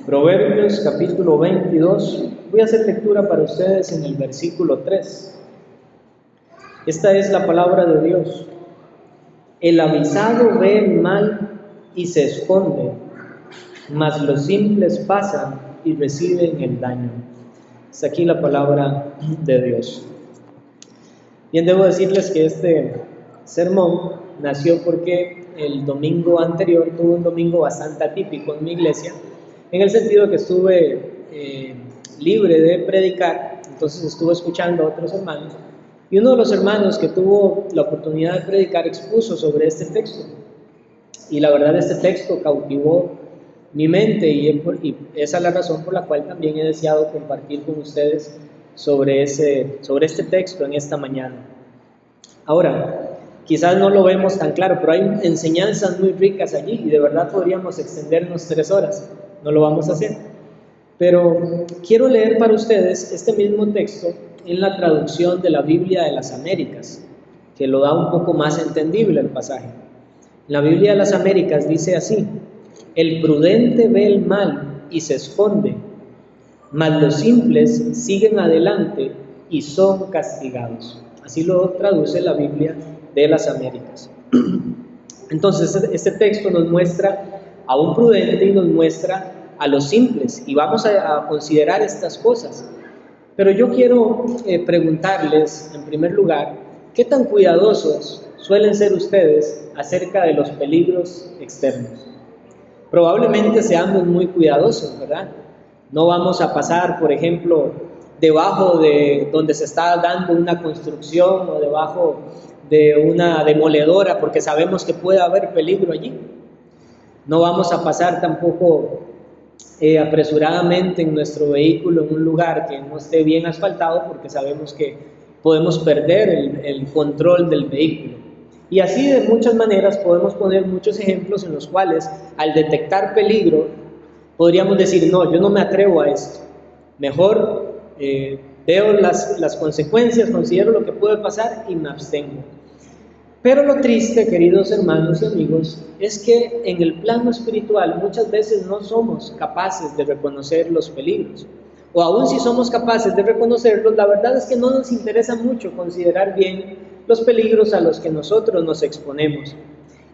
Proverbios capítulo 22, voy a hacer lectura para ustedes en el versículo 3. Esta es la palabra de Dios. El avisado ve el mal y se esconde, mas los simples pasan y reciben el daño. Está aquí la palabra de Dios. Bien, debo decirles que este sermón nació porque el domingo anterior tuve un domingo bastante atípico en mi iglesia, en el sentido que estuve libre de predicar. Entonces estuve escuchando a otros hermanos, y uno de los hermanos que tuvo la oportunidad de predicar expuso sobre este texto, y la verdad este texto cautivó mi mente, y esa es la razón por la cual también he deseado compartir con ustedes sobre este texto en esta mañana. Ahora, quizás no lo vemos tan claro, pero hay enseñanzas muy ricas allí, y de verdad podríamos extendernos 3 horas. No lo vamos a hacer, pero quiero leer para ustedes este mismo texto en la traducción de la Biblia de las Américas, que lo da un poco más entendible el pasaje. La Biblia de las Américas dice así: el prudente ve el mal y se esconde, mas los simples siguen adelante y son castigados. Así lo traduce la Biblia de las Américas. Entonces, este texto nos muestra a un prudente y nos muestra a los simples, y vamos a considerar estas cosas. Pero yo quiero preguntarles, en primer lugar, ¿qué tan cuidadosos suelen ser ustedes acerca de los peligros externos? Probablemente seamos muy cuidadosos, ¿verdad? No vamos a pasar, por ejemplo, debajo de donde se está dando una construcción o debajo de una demoledora porque sabemos que puede haber peligro allí. No vamos a pasar tampoco apresuradamente en nuestro vehículo en un lugar que no esté bien asfaltado porque sabemos que podemos perder el control del vehículo. Y así de muchas maneras podemos poner muchos ejemplos en los cuales al detectar peligro podríamos decir: no, yo no me atrevo a esto, mejor veo las consecuencias, considero lo que puede pasar y me abstengo. Pero lo triste, queridos hermanos y amigos, es que en el plano espiritual muchas veces no somos capaces de reconocer los peligros, o aún si somos capaces de reconocerlos, la verdad es que no nos interesa mucho considerar bien los peligros a los que nosotros nos exponemos.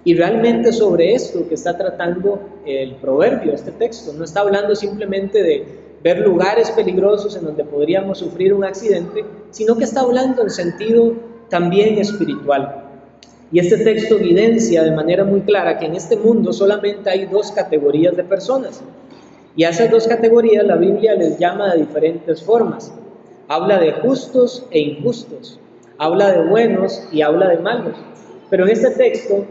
Y realmente sobre esto que está tratando el proverbio, este texto, no está hablando simplemente de ver lugares peligrosos en donde podríamos sufrir un accidente, sino que está hablando en sentido también espiritual. Y este texto evidencia de manera muy clara que en este mundo solamente hay 2 categorías de personas. Y a esas 2 categorías la Biblia les llama de diferentes formas. Habla de justos e injustos, habla de buenos y habla de malos. Pero en este texto,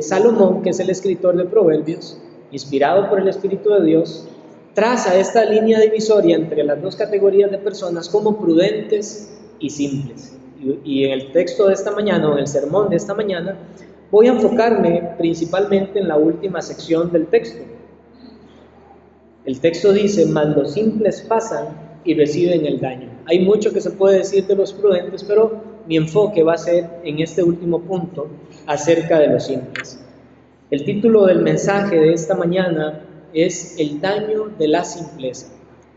Salomón, que es el escritor de Proverbios, inspirado por el Espíritu de Dios, traza esta línea divisoria entre las 2 categorías de personas como prudentes y simples. Y en el texto de esta mañana, o en el sermón de esta mañana, voy a enfocarme principalmente en la última sección del texto. El texto dice: mas los simples pasan y reciben el daño. Hay mucho que se puede decir de los prudentes, pero mi enfoque va a ser en este último punto acerca de los simples. El título del mensaje de esta mañana es el daño de la simpleza.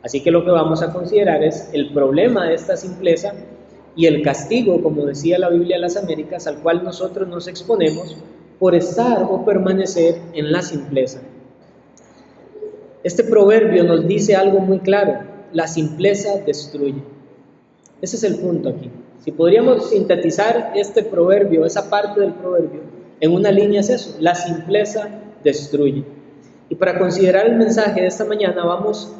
Así que lo que vamos a considerar es el problema de esta simpleza y el castigo, como decía la Biblia de las Américas, al cual nosotros nos exponemos por estar o permanecer en la simpleza. Este proverbio nos dice algo muy claro: la simpleza destruye. Ese es el punto aquí. Si podríamos sintetizar este proverbio, esa parte del proverbio, en una línea es eso: la simpleza destruye. Y para considerar el mensaje de esta mañana vamos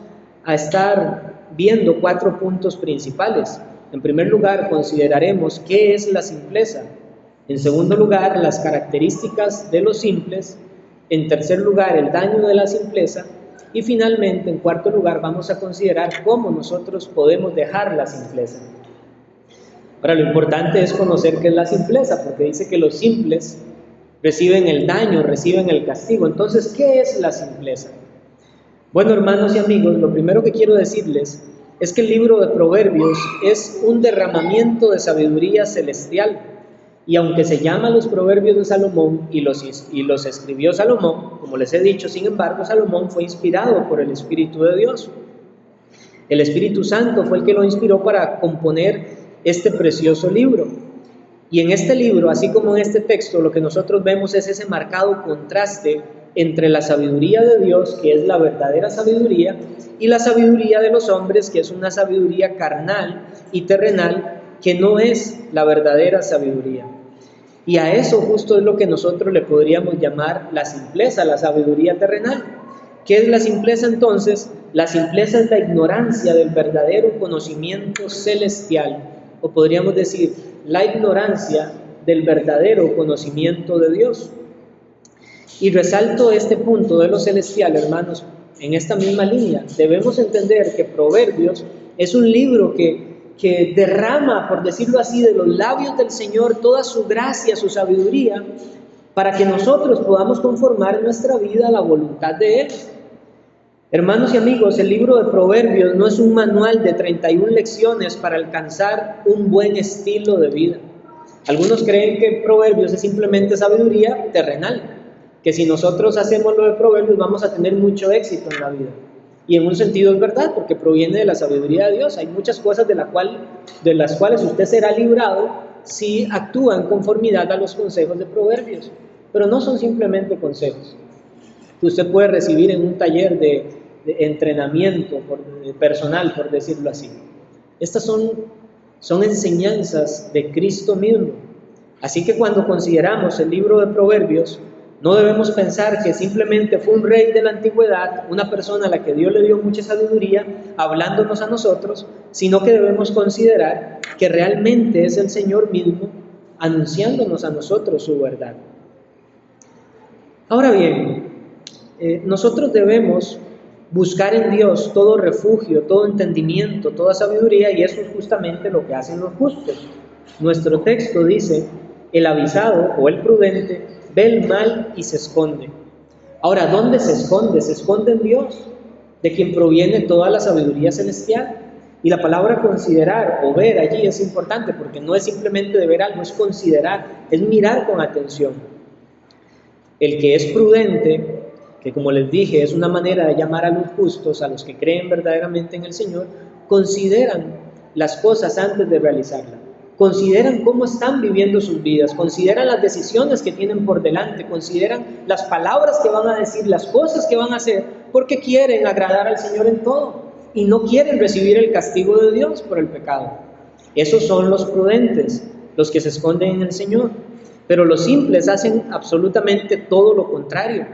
a estar viendo 4 puntos principales. En primer lugar, consideraremos qué es la simpleza. En segundo lugar, las características de los simples. En tercer lugar, el daño de la simpleza. Y finalmente, en cuarto lugar, vamos a considerar cómo nosotros podemos dejar la simpleza. Ahora, lo importante es conocer qué es la simpleza, porque dice que los simples reciben el daño, reciben el castigo. Entonces, ¿qué es la simpleza? Bueno, hermanos y amigos, lo primero que quiero decirles es que el libro de Proverbios es un derramamiento de sabiduría celestial, Y aunque se llama los Proverbios de Salomón y los escribió Salomón, como les he dicho, sin embargo, Salomón fue inspirado por el Espíritu de Dios. El Espíritu Santo fue el que lo inspiró para componer este precioso libro. Y en este libro, así como en este texto, lo que nosotros vemos es ese marcado contraste entre la sabiduría de Dios, que es la verdadera sabiduría, y la sabiduría de los hombres, que es una sabiduría carnal y terrenal, que no es la verdadera sabiduría. Y a eso justo es lo que nosotros le podríamos llamar la simpleza, la sabiduría terrenal. ¿Qué es la simpleza entonces? La simpleza es la ignorancia del verdadero conocimiento celestial, o podríamos decir, la ignorancia del verdadero conocimiento de Dios. Y resalto este punto de lo celestial, hermanos, en esta misma línea. Debemos entender que Proverbios es un libro que derrama, por decirlo así, de los labios del Señor toda su gracia, su sabiduría, para que nosotros podamos conformar nuestra vida a la voluntad de Él. Hermanos y amigos, el libro de Proverbios no es un manual de 31 lecciones para alcanzar un buen estilo de vida. Algunos creen que Proverbios es simplemente sabiduría terrenal, que si nosotros hacemos lo de Proverbios vamos a tener mucho éxito en la vida. Y en un sentido es verdad, porque proviene de la sabiduría de Dios. Hay muchas cosas de las cuales usted será librado si actúa en conformidad a los consejos de Proverbios. Pero no son simplemente consejos que usted puede recibir en un taller de entrenamiento personal, por decirlo así. Estas son enseñanzas de Cristo mismo. Así que cuando consideramos el libro de Proverbios, no debemos pensar que simplemente fue un rey de la antigüedad, una persona a la que Dios le dio mucha sabiduría, hablándonos a nosotros, sino que debemos considerar que realmente es el Señor mismo anunciándonos a nosotros su verdad. Ahora bien, nosotros debemos buscar en Dios todo refugio, todo entendimiento, toda sabiduría, y eso es justamente lo que hacen los justos. Nuestro texto dice, el avisado o el prudente ve el mal y se esconde. Ahora, ¿dónde se esconde? Se esconde en Dios, de quien proviene toda la sabiduría celestial. Y la palabra considerar o ver allí es importante, porque no es simplemente de ver algo, es considerar, es mirar con atención. El que es prudente, que como les dije es una manera de llamar a los justos, a los que creen verdaderamente en el Señor, consideran las cosas antes de realizarlas. Consideran cómo están viviendo sus vidas, consideran las decisiones que tienen por delante, consideran las palabras que van a decir, las cosas que van a hacer, porque quieren agradar al Señor en todo y no quieren recibir el castigo de Dios por el pecado. Esos son los prudentes, los que se esconden en el Señor. Pero los simples hacen absolutamente todo lo contrario.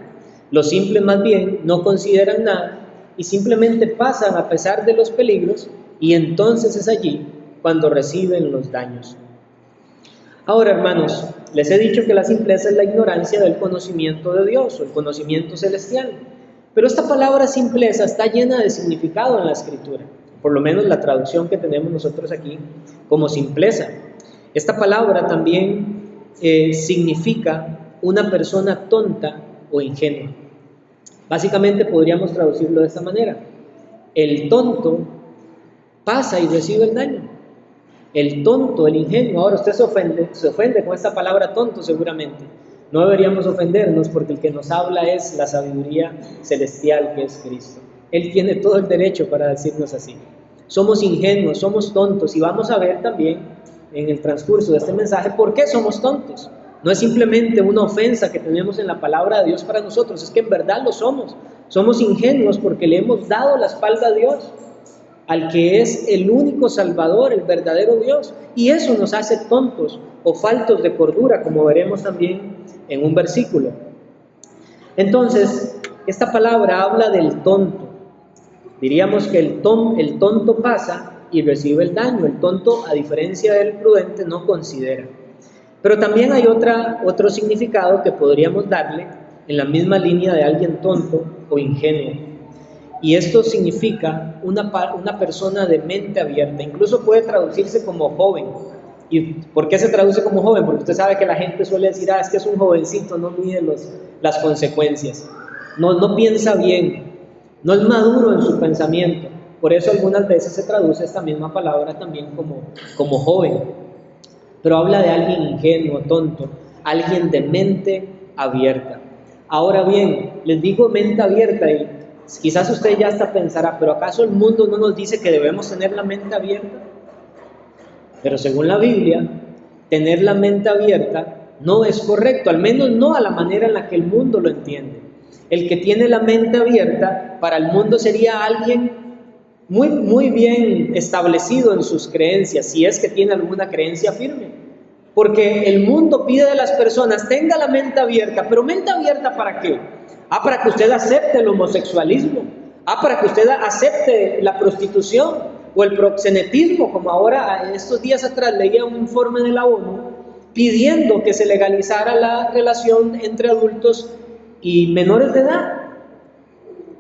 Los simples más bien no consideran nada y simplemente pasan a pesar de los peligros, y entonces es allí cuando reciben los daños. Ahora, hermanos, les he dicho que la simpleza es la ignorancia del conocimiento de Dios o el conocimiento celestial. Pero esta palabra simpleza está llena de significado en la Escritura, por lo menos la traducción que tenemos nosotros aquí como simpleza. Esta palabra también significa una persona tonta o ingenua. Básicamente podríamos traducirlo de esta manera: el tonto pasa y recibe el daño. El tonto, el ingenuo. Ahora usted se ofende con esta palabra tonto seguramente. No deberíamos ofendernos, porque el que nos habla es la sabiduría celestial, que es Cristo. Él tiene todo el derecho para decirnos así. Somos ingenuos, somos tontos, y vamos a ver también en el transcurso de este mensaje por qué somos tontos. No es simplemente una ofensa que tenemos en la palabra de Dios para nosotros, es que en verdad lo somos. Somos ingenuos porque le hemos dado la espalda a Dios, al que es el único Salvador, el verdadero Dios, y eso nos hace tontos o faltos de cordura, como veremos también en un versículo. Entonces, esta palabra habla del tonto. Diríamos que el tonto pasa y recibe el daño. El tonto, a diferencia del prudente, no considera. Pero también hay otro significado que podríamos darle en la misma línea de alguien tonto o ingenuo. Y esto significa una persona de mente abierta. Incluso puede traducirse como joven. ¿Y por qué se traduce como joven? Porque usted sabe que la gente suele decir, es que es un jovencito, no mide las consecuencias. No piensa bien, no es maduro en su pensamiento. Por eso algunas veces se traduce esta misma palabra también como joven. pero habla de alguien ingenuo, tonto, alguien de mente abierta. Ahora bien, les digo mente abierta y quizás usted ya hasta pensará, pero ¿acaso el mundo no nos dice que debemos tener la mente abierta? Pero según la Biblia, tener la mente abierta no es correcto, al menos no a la manera en la que el mundo lo entiende. El que tiene la mente abierta para el mundo sería alguien muy bien establecido en sus creencias, si es que tiene alguna creencia firme. Porque el mundo pide de las personas, tenga la mente abierta, pero ¿mente abierta para qué? Para que usted acepte el homosexualismo, para que usted acepte la prostitución o el proxenetismo, como ahora, estos días atrás leía un informe de la ONU pidiendo que se legalizara la relación entre adultos y menores de edad.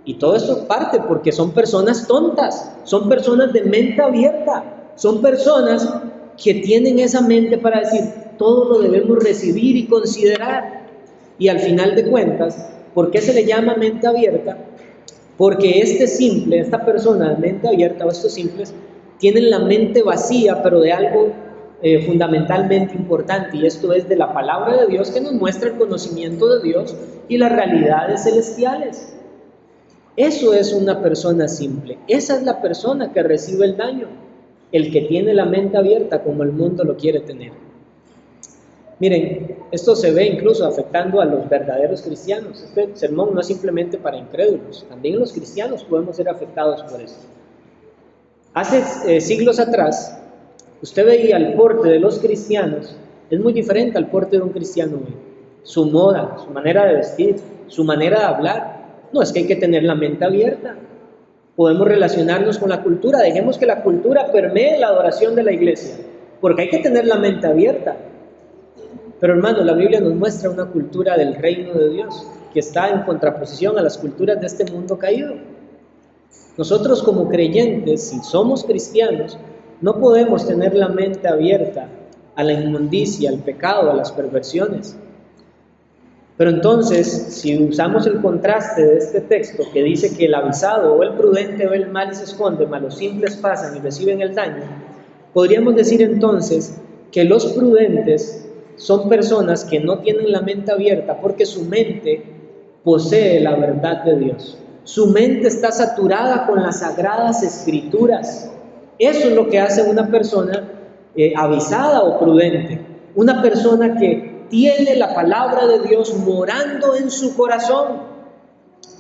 Y todo esto parte porque son personas tontas, son personas de mente abierta, son personas que tienen esa mente para decir, todo lo debemos recibir y considerar. Y al final de cuentas, ¿por qué se le llama mente abierta? Porque esta persona de mente abierta o estos simples, tienen la mente vacía, pero de algo fundamentalmente importante, y esto es de la palabra de Dios que nos muestra el conocimiento de Dios y las realidades celestiales. Eso es una persona simple, esa es la persona que recibe el daño, el que tiene la mente abierta como el mundo lo quiere tener. Miren, esto se ve incluso afectando a los verdaderos cristianos. Este sermón no es simplemente para incrédulos, también los cristianos podemos ser afectados por esto. Hace siglos atrás, usted veía el porte de los cristianos, es muy diferente al porte de un cristiano hoy. Su moda, su manera de vestir, su manera de hablar. No, es que hay que tener la mente abierta. Podemos relacionarnos con la cultura, dejemos que la cultura permee la adoración de la iglesia, porque hay que tener la mente abierta. Pero hermano, la Biblia nos muestra una cultura del reino de Dios, que está en contraposición a las culturas de este mundo caído. Nosotros como creyentes, si somos cristianos, no podemos tener la mente abierta a la inmundicia, al pecado, a las perversiones. Pero entonces, si usamos el contraste de este texto que dice que el avisado o el prudente ve el mal y se esconde, mas los simples pasan y reciben el daño, podríamos decir entonces que los prudentes son personas que no tienen la mente abierta porque su mente posee la verdad de Dios. Su mente está saturada con las sagradas escrituras. Eso es lo que hace una persona avisada o prudente. Una persona que tiene la palabra de Dios morando en su corazón.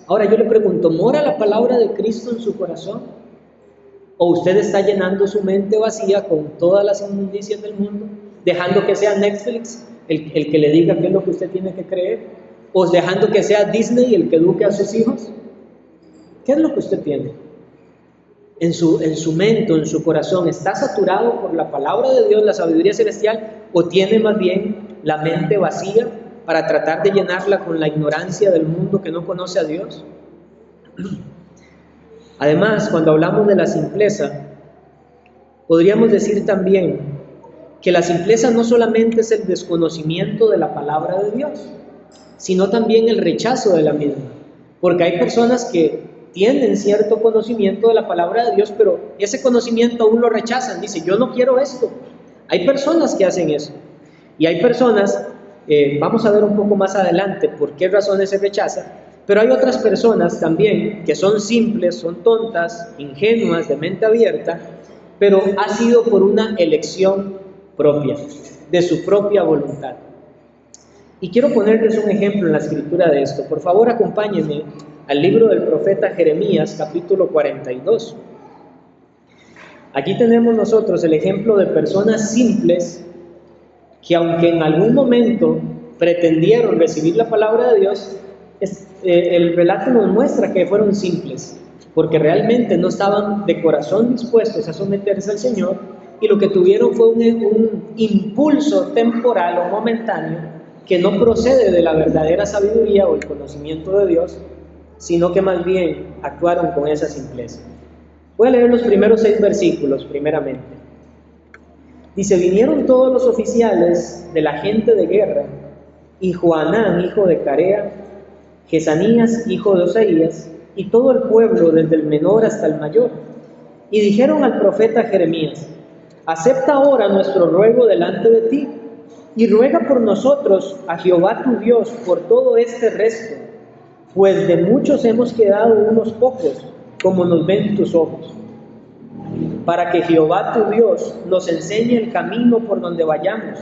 Ahora yo le pregunto, ¿mora la palabra de Cristo en su corazón? ¿O usted está llenando su mente vacía con todas las inmundicias del mundo? ¿Dejando que sea Netflix el que le diga qué es lo que usted tiene que creer? ¿O dejando que sea Disney el que eduque a sus hijos? ¿Qué es lo que usted tiene? En su mente, en su corazón, ¿está saturado por la palabra de Dios, la sabiduría celestial? ¿O tiene más bien la mente vacía para tratar de llenarla con la ignorancia del mundo que no conoce a Dios? Además, cuando hablamos de la simpleza, podríamos decir también que la simpleza no solamente es el desconocimiento de la palabra de Dios, sino también el rechazo de la misma. Porque hay personas que tienen cierto conocimiento de la palabra de Dios, pero ese conocimiento aún lo rechazan. Dice, yo no quiero esto. Hay personas que hacen eso. Y hay personas, vamos a ver un poco más adelante por qué razones se rechaza, pero hay otras personas también que son simples, son tontas, ingenuas, de mente abierta, pero ha sido por una elección propia, de su propia voluntad. Y quiero ponerles un ejemplo en la escritura de esto. Por favor, acompáñenme al libro del profeta Jeremías, capítulo 42. Aquí tenemos nosotros el ejemplo de personas simples que, aunque en algún momento pretendieron recibir la palabra de Dios, el relato nos muestra que fueron simples, porque realmente no estaban de corazón dispuestos a someterse al Señor, y lo que tuvieron fue un impulso temporal o momentáneo que no procede de la verdadera sabiduría o el conocimiento de Dios, sino que más bien actuaron con esa simpleza. Voy a leer los primeros 6 versículos primeramente. Dice, vinieron todos los oficiales de la gente de guerra, y Joanán, hijo de Carea, Jesanías, hijo de Osaías, y todo el pueblo, desde el menor hasta el mayor, y dijeron al profeta Jeremías, acepta ahora nuestro ruego delante de ti, y ruega por nosotros a Jehová tu Dios por todo este resto, pues de muchos hemos quedado unos pocos, como nos ven tus ojos, para que Jehová tu Dios nos enseñe el camino por donde vayamos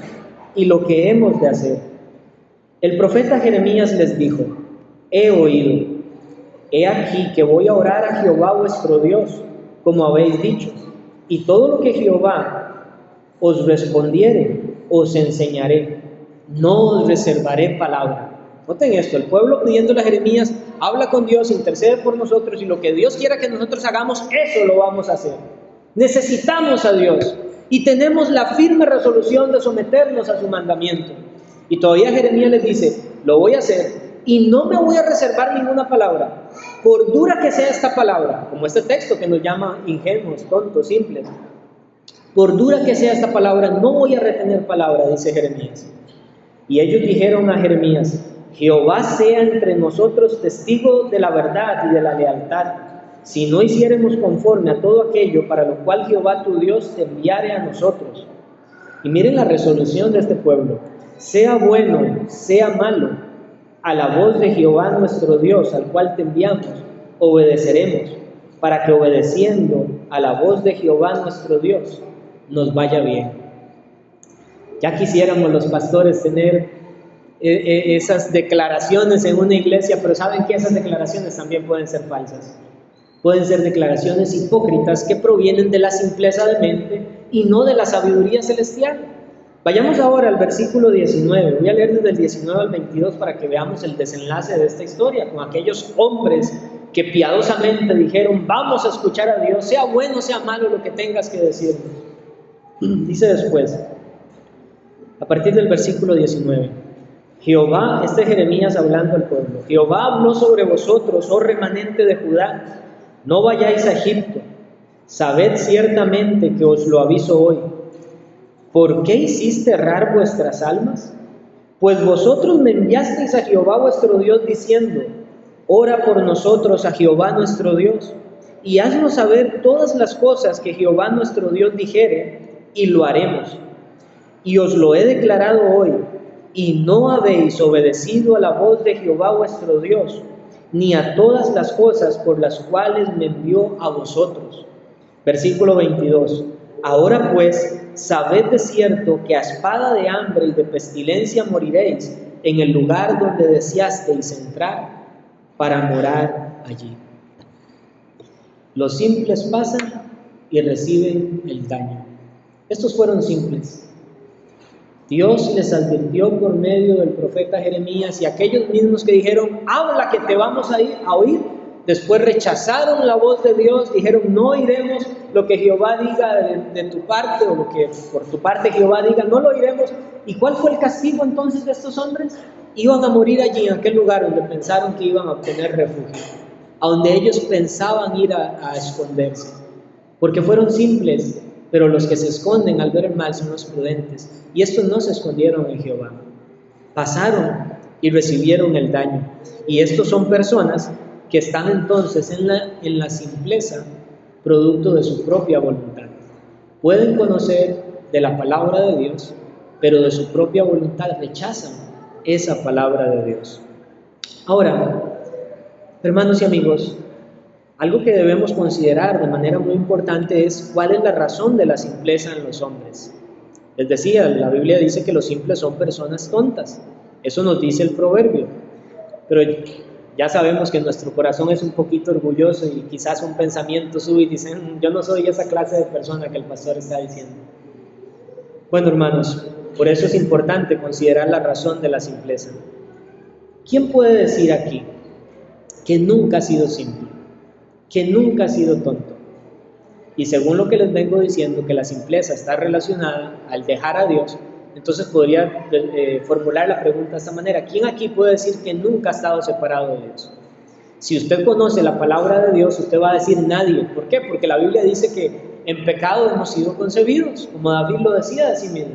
y lo que hemos de hacer. El profeta Jeremías les dijo: he oído, he aquí que voy a orar a Jehová vuestro Dios, como habéis dicho, y todo lo que Jehová os respondiere, os enseñaré, no os reservaré palabra. Noten esto, el pueblo pidiéndole a Jeremías: habla con Dios, intercede por nosotros, y lo que Dios quiera que nosotros hagamos, eso lo vamos a hacer. Necesitamos a Dios y tenemos la firme resolución de someternos a su mandamiento. Y todavía Jeremías les dice: lo voy a hacer y no me voy a reservar ninguna palabra, por dura que sea esta palabra, como este texto que nos llama ingenuos, tontos, simples. Por dura que sea esta palabra, no voy a retener palabra, dice Jeremías. Y ellos dijeron a Jeremías: Jehová sea entre nosotros testigo de la verdad y de la lealtad, si no hiciéremos conforme a todo aquello para lo cual Jehová tu Dios te enviare a nosotros. Y miren la resolución de este pueblo: sea bueno, sea malo, a la voz de Jehová nuestro Dios, al cual te enviamos, obedeceremos, para que obedeciendo a la voz de Jehová nuestro Dios, nos vaya bien. Ya quisiéramos los pastores tener esas declaraciones en una iglesia, pero saben que esas declaraciones también pueden ser falsas. Pueden ser declaraciones hipócritas que provienen de la simpleza de mente y no de la sabiduría celestial. Vayamos ahora al versículo 19. Voy a leer desde el 19 al 22 para que veamos el desenlace de esta historia con aquellos hombres que piadosamente dijeron: vamos a escuchar a Dios, sea bueno, sea malo lo que tengas que decirnos. Dice después, a partir del versículo 19: Jehová, este Jeremías hablando al pueblo, Jehová habló sobre vosotros, oh remanente de Judá: no vayáis a Egipto, sabed ciertamente que os lo aviso hoy. ¿Por qué hiciste errar vuestras almas? Pues vosotros me enviasteis a Jehová vuestro Dios diciendo: ora por nosotros a Jehová nuestro Dios, y haznos saber todas las cosas que Jehová nuestro Dios dijere, y lo haremos. Y os lo he declarado hoy, y no habéis obedecido a la voz de Jehová vuestro Dios, ni a todas las cosas por las cuales me envió a vosotros. Versículo 22. Ahora pues, sabed de cierto que a espada de hambre y de pestilencia moriréis en el lugar donde deseasteis entrar para morar allí. Los simples pasan y reciben el daño. Estos fueron simples. Dios les advirtió por medio del profeta Jeremías, y aquellos mismos que dijeron: habla que te vamos a oír, después rechazaron la voz de Dios, dijeron: no oiremos lo que Jehová diga de tu parte, o lo que por tu parte Jehová diga, no lo oiremos. ¿Y cuál fue el castigo entonces de estos hombres? Iban a morir allí, en aquel lugar donde pensaron que iban a obtener refugio, a donde ellos pensaban ir a esconderse, porque fueron simples. Pero los que se esconden al ver el mal son los prudentes, y estos no se escondieron en Jehová. Pasaron y recibieron el daño. Y estos son personas que están entonces en la simpleza, producto de su propia voluntad. Pueden conocer de la palabra de Dios, pero de su propia voluntad rechazan esa palabra de Dios. Ahora, hermanos y amigos, algo que debemos considerar de manera muy importante es cuál es la razón de la simpleza en los hombres. Les decía, la Biblia dice que los simples son personas tontas. Eso nos dice el proverbio. Pero ya sabemos que nuestro corazón es un poquito orgulloso y quizás un pensamiento sube y dicen: yo no soy esa clase de persona que el pastor está diciendo. Bueno, hermanos, por eso es importante considerar la razón de la simpleza. ¿Quién puede decir aquí que nunca ha sido simple? Que nunca ha sido tonto. Y según lo que les vengo diciendo, que la simpleza está relacionada al dejar a Dios, entonces podría formular la pregunta de esta manera: ¿quién aquí puede decir que nunca ha estado separado de Dios? Si usted conoce la palabra de Dios, usted va a decir: nadie. ¿Por qué? Porque la Biblia dice que en pecado hemos sido concebidos, como David lo decía de sí mismo,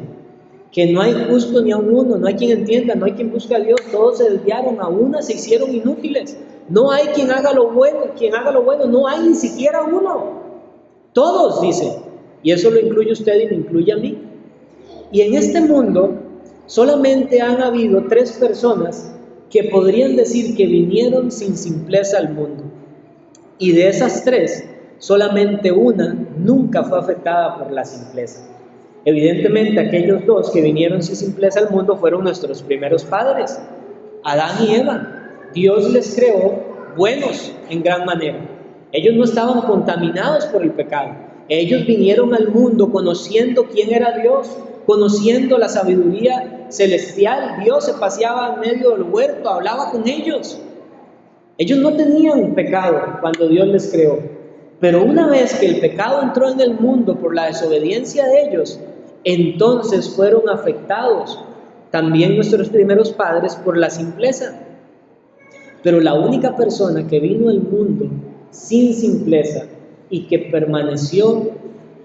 que no hay justo ni a uno, no hay quien entienda, no hay quien busque a Dios, todos se desviaron, a una se hicieron inútiles. No hay quien haga lo bueno, no hay ni siquiera uno. Todos, dice. Y eso lo incluye usted y me incluye a mí. Y en este mundo solamente han habido 3 personas que podrían decir que vinieron sin simpleza al mundo. Y de esas 3, solamente una nunca fue afectada por la simpleza. Evidentemente, aquellos 2 que vinieron sin simpleza al mundo fueron nuestros primeros padres, Adán y Eva. Dios les creó buenos en gran manera. Ellos no estaban contaminados por el pecado. Ellos vinieron al mundo conociendo quién era Dios, conociendo la sabiduría celestial. Dios se paseaba en medio del huerto, hablaba con ellos. Ellos no tenían pecado cuando Dios les creó. Pero una vez que el pecado entró en el mundo por la desobediencia de ellos, entonces fueron afectados también nuestros primeros padres por la simpleza. Pero la única persona que vino al mundo sin simpleza y que permaneció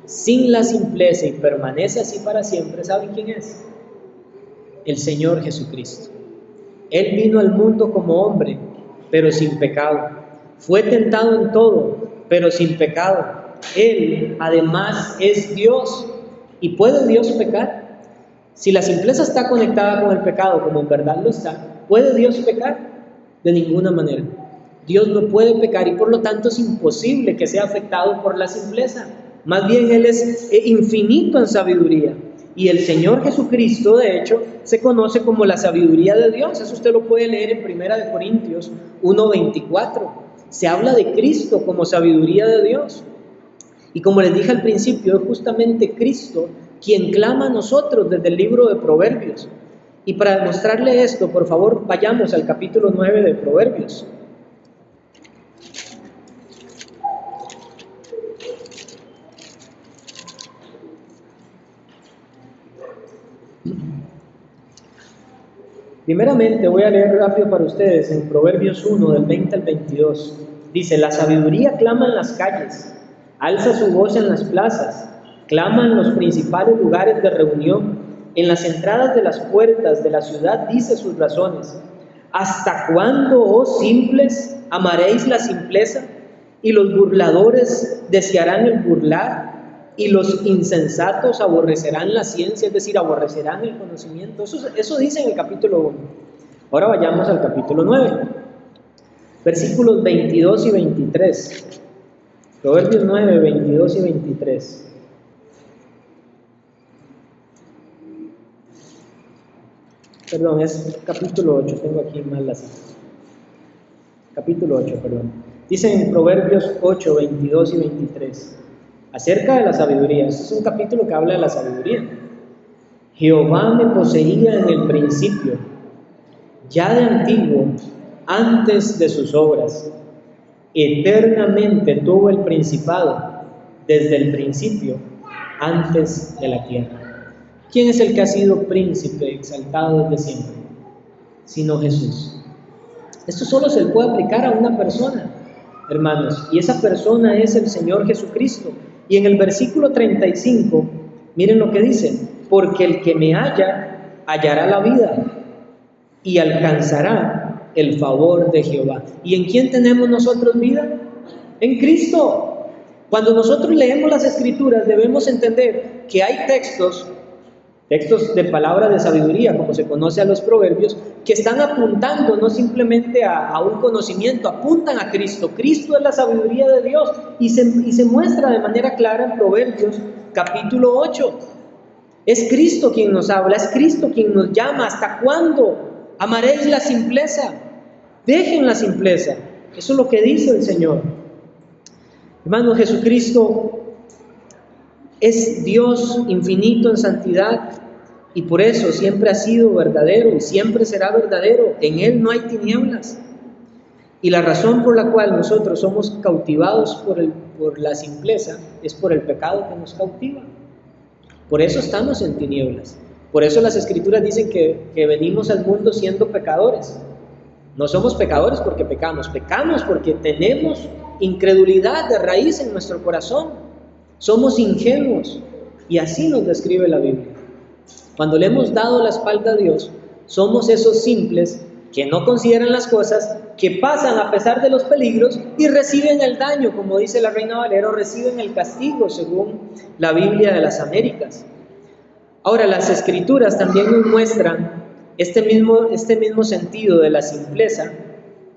sin la simpleza y permanece así para siempre, ¿saben quién es? El Señor Jesucristo. Él vino al mundo como hombre, pero sin pecado. Fue tentado en todo, pero sin pecado. Él además es Dios. ¿Y puede Dios pecar? Si la simpleza está conectada con el pecado, como en verdad lo está, ¿puede Dios pecar? De ninguna manera. Dios no puede pecar y por lo tanto es imposible que sea afectado por la simpleza. Más bien Él es infinito en sabiduría. Y el Señor Jesucristo, de hecho, se conoce como la sabiduría de Dios. Eso usted lo puede leer en 1 Corintios 1:24. Se habla de Cristo como sabiduría de Dios. Y como les dije al principio, es justamente Cristo quien clama a nosotros desde el libro de Proverbios. Y para demostrarle esto, por favor, vayamos al capítulo 9 de Proverbios. Primeramente voy a leer rápido para ustedes en Proverbios 1, del 20 al 22. Dice: la sabiduría clama en las calles, alza su voz en las plazas, clama en los principales lugares de reunión, en las entradas de las puertas de la ciudad dice sus razones. ¿Hasta cuándo, oh simples, amaréis la simpleza? Y los burladores desearán el burlar, y los insensatos aborrecerán la ciencia, es decir, aborrecerán el conocimiento. Eso dice en el capítulo 1. Ahora vayamos al capítulo 9, versículos 22 y 23. Proverbios 9, 22 y 23. Perdón, es capítulo 8, tengo aquí mal la cita. Capítulo 8, perdón. Dice en Proverbios 8, 22 y 23, acerca de la sabiduría. Este es un capítulo que habla de la sabiduría. Jehová me poseía en el principio, ya de antiguo, antes de sus obras. Eternamente tuvo el principado, desde el principio, antes de la tierra. ¿Quién es el que ha sido príncipe exaltado desde siempre? Sino Jesús. Esto solo se le puede aplicar a una persona, hermanos, y esa persona es el Señor Jesucristo. Y en el versículo 35, miren lo que dice: porque el que me halla, hallará la vida y alcanzará el favor de Jehová. ¿Y en quién tenemos nosotros vida? En Cristo. Cuando nosotros leemos las Escrituras debemos entender que hay textos de palabra de sabiduría, como se conoce a los proverbios, que están apuntando no simplemente a un conocimiento, apuntan a Cristo. Cristo es la sabiduría de Dios y se muestra de manera clara en Proverbios capítulo 8. Es Cristo quien nos habla, es Cristo quien nos llama. ¿Hasta cuándo amaréis la simpleza? Dejen la simpleza. Eso es lo que dice el Señor. Hermanos, Jesucristo es Dios infinito en santidad y por eso siempre ha sido verdadero y siempre será verdadero. En Él no hay tinieblas. Y la razón por la cual nosotros somos cautivados por la simpleza es por el pecado que nos cautiva. Por eso estamos en tinieblas. Por eso las Escrituras dicen que venimos al mundo siendo pecadores. No somos pecadores porque pecamos porque tenemos incredulidad de raíz en nuestro corazón. Somos ingenuos y así nos describe la Biblia. Cuando le hemos dado la espalda a Dios, somos esos simples que no consideran las cosas, que pasan a pesar de los peligros y reciben el daño, como dice la Reina Valera, o reciben el castigo, según la Biblia de las Américas. Ahora, las Escrituras también nos muestran este mismo sentido de la simpleza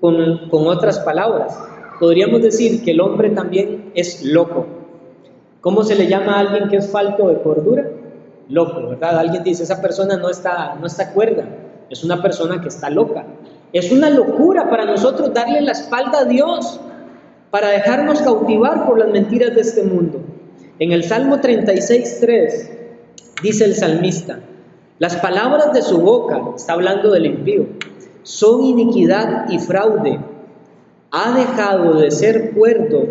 con otras palabras. Podríamos decir que el hombre también es loco. ¿Cómo se le llama a alguien que es falto de cordura? Loco, ¿verdad? Alguien dice, esa persona no está cuerda, es una persona que está loca. Es una locura para nosotros darle la espalda a Dios, para dejarnos cautivar por las mentiras de este mundo. En el Salmo 36:3 dice el salmista, las palabras de su boca, está hablando del impío, son iniquidad y fraude. Ha dejado de ser cuerdo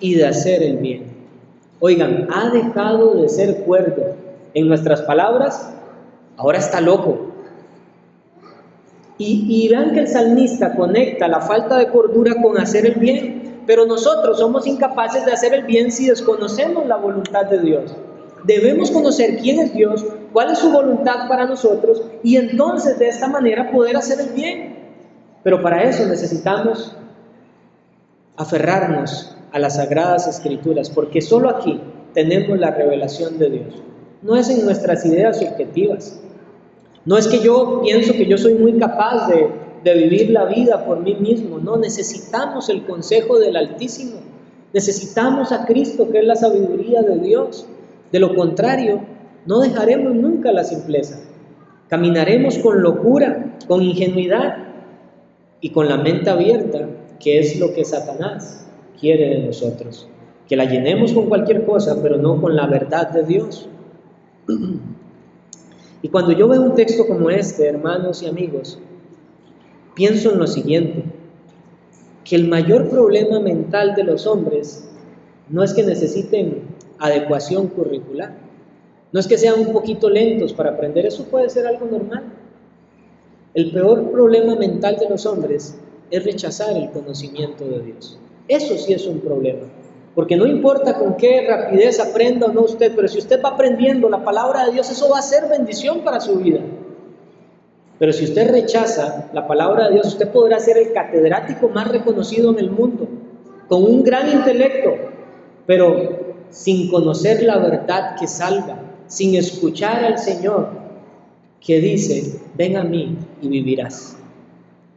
y de hacer el bien. Oigan, ha dejado de ser cuerdo. En nuestras palabras, ahora está loco. Y vean que el salmista conecta la falta de cordura con hacer el bien, pero nosotros somos incapaces de hacer el bien si desconocemos la voluntad de Dios. Debemos conocer quién es Dios, cuál es su voluntad para nosotros, y entonces de esta manera poder hacer el bien. Pero para eso necesitamos aferrarnos a las Sagradas Escrituras, porque solo aquí tenemos la revelación de Dios. No es en nuestras ideas subjetivas. No es que yo pienso que yo soy muy capaz de vivir la vida por mí mismo. No, necesitamos el consejo del Altísimo. Necesitamos a Cristo, que es la sabiduría de Dios. De lo contrario, no dejaremos nunca la simpleza. Caminaremos con locura, con ingenuidad y con la mente abierta, que es lo que Satanás quiere de nosotros. Que la llenemos con cualquier cosa, pero no con la verdad de Dios. Y cuando yo veo un texto como este, hermanos y amigos, pienso en lo siguiente, que el mayor problema mental de los hombres no es que necesiten adecuación curricular, no es que sean un poquito lentos para aprender, eso puede ser algo normal. El peor problema mental de los hombres es rechazar el conocimiento de Dios. Eso sí es un problema. Porque no importa con qué rapidez aprenda o no usted, pero si usted va aprendiendo la palabra de Dios, eso va a ser bendición para su vida. Pero si usted rechaza la palabra de Dios, usted podrá ser el catedrático más reconocido en el mundo, con un gran intelecto, pero sin conocer la verdad que salva, sin escuchar al Señor que dice, ven a mí y vivirás.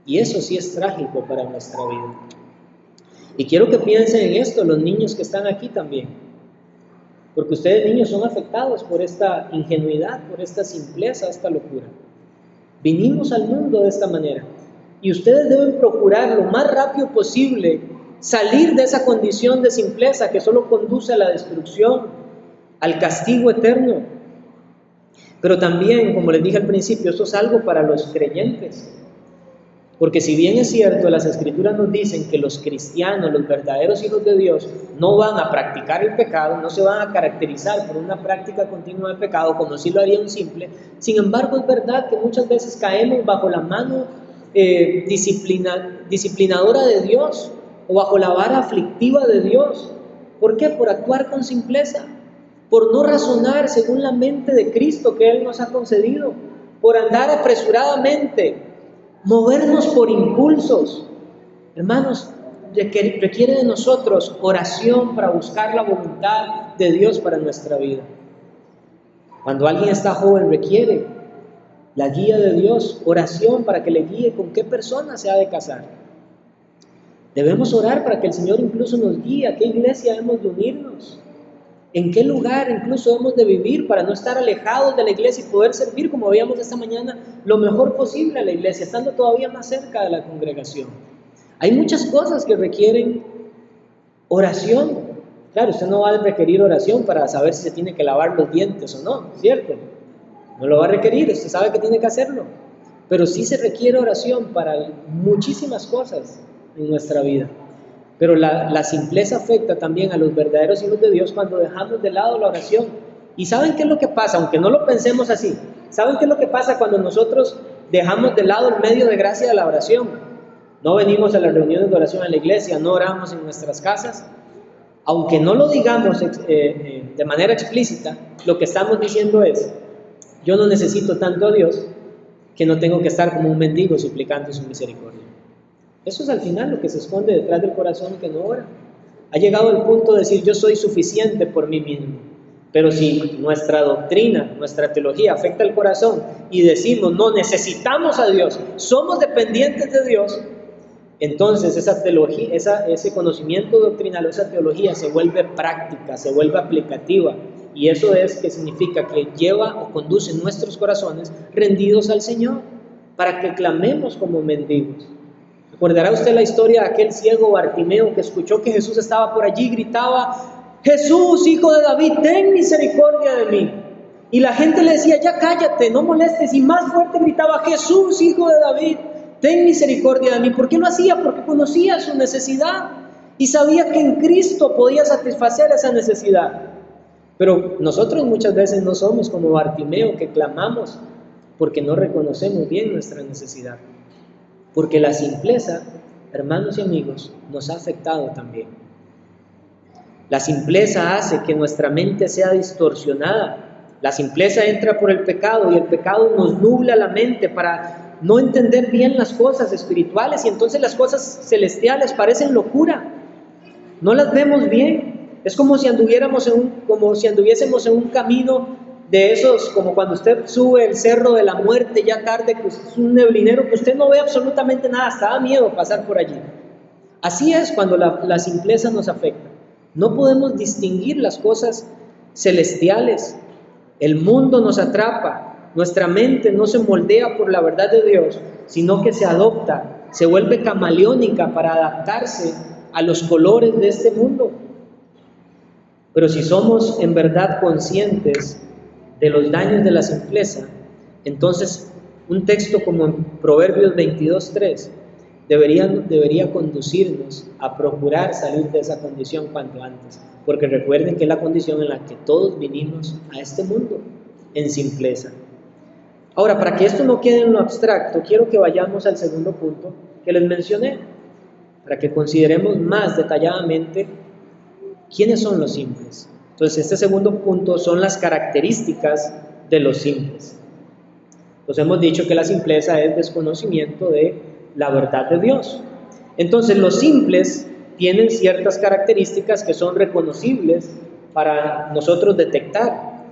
Y eso sí es trágico para nuestra vida. Y quiero que piensen en esto los niños que están aquí también, porque ustedes niños son afectados por esta ingenuidad, por esta simpleza, esta locura. Vinimos al mundo de esta manera y ustedes deben procurar lo más rápido posible salir de esa condición de simpleza que solo conduce a la destrucción, al castigo eterno. Pero también, como les dije al principio, esto es algo para los creyentes. Porque si bien es cierto, las Escrituras nos dicen que los cristianos, los verdaderos hijos de Dios, no van a practicar el pecado, no se van a caracterizar por una práctica continua del pecado, como si lo haría un simple. Sin embargo, es verdad que muchas veces caemos bajo la mano disciplinadora de Dios, o bajo la vara aflictiva de Dios. ¿Por qué? Por actuar con simpleza, por no razonar según la mente de Cristo que Él nos ha concedido, por andar apresuradamente, movernos por impulsos. Hermanos, requiere de nosotros oración para buscar la voluntad de Dios para nuestra vida. Cuando alguien está joven, requiere la guía de Dios, oración para que le guíe con qué persona se ha de casar. Debemos orar para que el Señor incluso nos guíe a qué iglesia hemos de unirnos, en qué lugar incluso hemos de vivir para no estar alejados de la iglesia y poder servir, como veíamos esta mañana, lo mejor posible a la iglesia, estando todavía más cerca de la congregación. Hay muchas cosas que requieren oración. Claro, usted no va a requerir oración para saber si se tiene que lavar los dientes o no, ¿cierto? No lo va a requerir, usted sabe que tiene que hacerlo. Pero sí se requiere oración para muchísimas cosas en nuestra vida. Pero la simpleza afecta también a los verdaderos hijos de Dios cuando dejamos de lado la oración. ¿Y saben qué es lo que pasa? Aunque no lo pensemos así, ¿saben qué es lo que pasa cuando nosotros dejamos de lado el medio de gracia de la oración? No venimos a las reuniones de oración en la iglesia, no oramos en nuestras casas. Aunque no lo digamos de manera explícita, lo que estamos diciendo es, yo no necesito tanto a Dios que no tengo que estar como un mendigo suplicando su misericordia. Eso es al final lo que se esconde detrás del corazón que no ora. Ha llegado el punto de decir, yo soy suficiente por mí mismo. Pero si nuestra doctrina, nuestra teología afecta el corazón y decimos, no, necesitamos a Dios, somos dependientes de Dios, entonces esa teología, ese conocimiento doctrinal, esa teología se vuelve práctica, se vuelve aplicativa. Y eso es que significa que lleva o conduce nuestros corazones rendidos al Señor, para que clamemos como mendigos. ¿Recordará usted la historia de aquel ciego Bartimeo que escuchó que Jesús estaba por allí y gritaba, Jesús, hijo de David, ten misericordia de mí? Y la gente le decía, ya cállate, no molestes, y más fuerte gritaba, Jesús, hijo de David, ten misericordia de mí. ¿Por qué lo hacía? Porque conocía su necesidad y sabía que en Cristo podía satisfacer esa necesidad. Pero nosotros muchas veces no somos como Bartimeo, que clamamos porque no reconocemos bien nuestra necesidad. Porque la simpleza, hermanos y amigos, nos ha afectado también. La simpleza hace que nuestra mente sea distorsionada. La simpleza entra por el pecado y el pecado nos nubla la mente para no entender bien las cosas espirituales, y entonces las cosas celestiales parecen locura. No las vemos bien. Es como si anduviésemos en un camino de esos, como cuando usted sube el cerro de la muerte ya tarde, que es un neblinero que usted no ve absolutamente nada, hasta da miedo pasar por allí. Así es cuando la simpleza nos afecta. No podemos distinguir las cosas celestiales. El mundo nos atrapa. Nuestra mente no se moldea por la verdad de Dios, sino que se adopta, se vuelve camaleónica para adaptarse a los colores de este mundo. Pero si somos en verdad conscientes de los daños de la simpleza, entonces un texto como en Proverbios 22:3 debería conducirnos a procurar salir de esa condición cuanto antes, porque recuerden que es la condición en la que todos vinimos a este mundo, en simpleza. Ahora, para que esto no quede en lo abstracto, quiero que vayamos al segundo punto que les mencioné, para que consideremos más detalladamente quiénes son los simples. Entonces, este segundo punto son las características de los simples. Nos hemos dicho que la simpleza es desconocimiento de la verdad de Dios. Entonces, los simples tienen ciertas características que son reconocibles para nosotros detectar.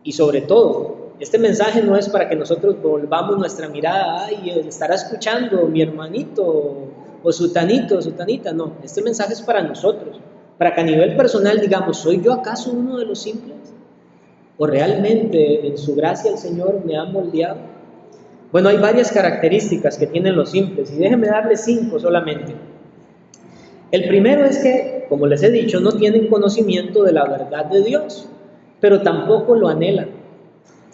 Y sobre todo, este mensaje no es para que nosotros volvamos nuestra mirada, ay, estará escuchando mi hermanito o sutanito o sutanita. No, este mensaje es para nosotros, para que a nivel personal digamos, ¿soy yo acaso uno de los simples? ¿O realmente en su gracia el Señor me ha moldeado? Bueno, hay varias características que tienen los simples y déjenme darles 5 solamente. El primero es que, como les he dicho, no tienen conocimiento de la verdad de Dios, pero tampoco lo anhelan.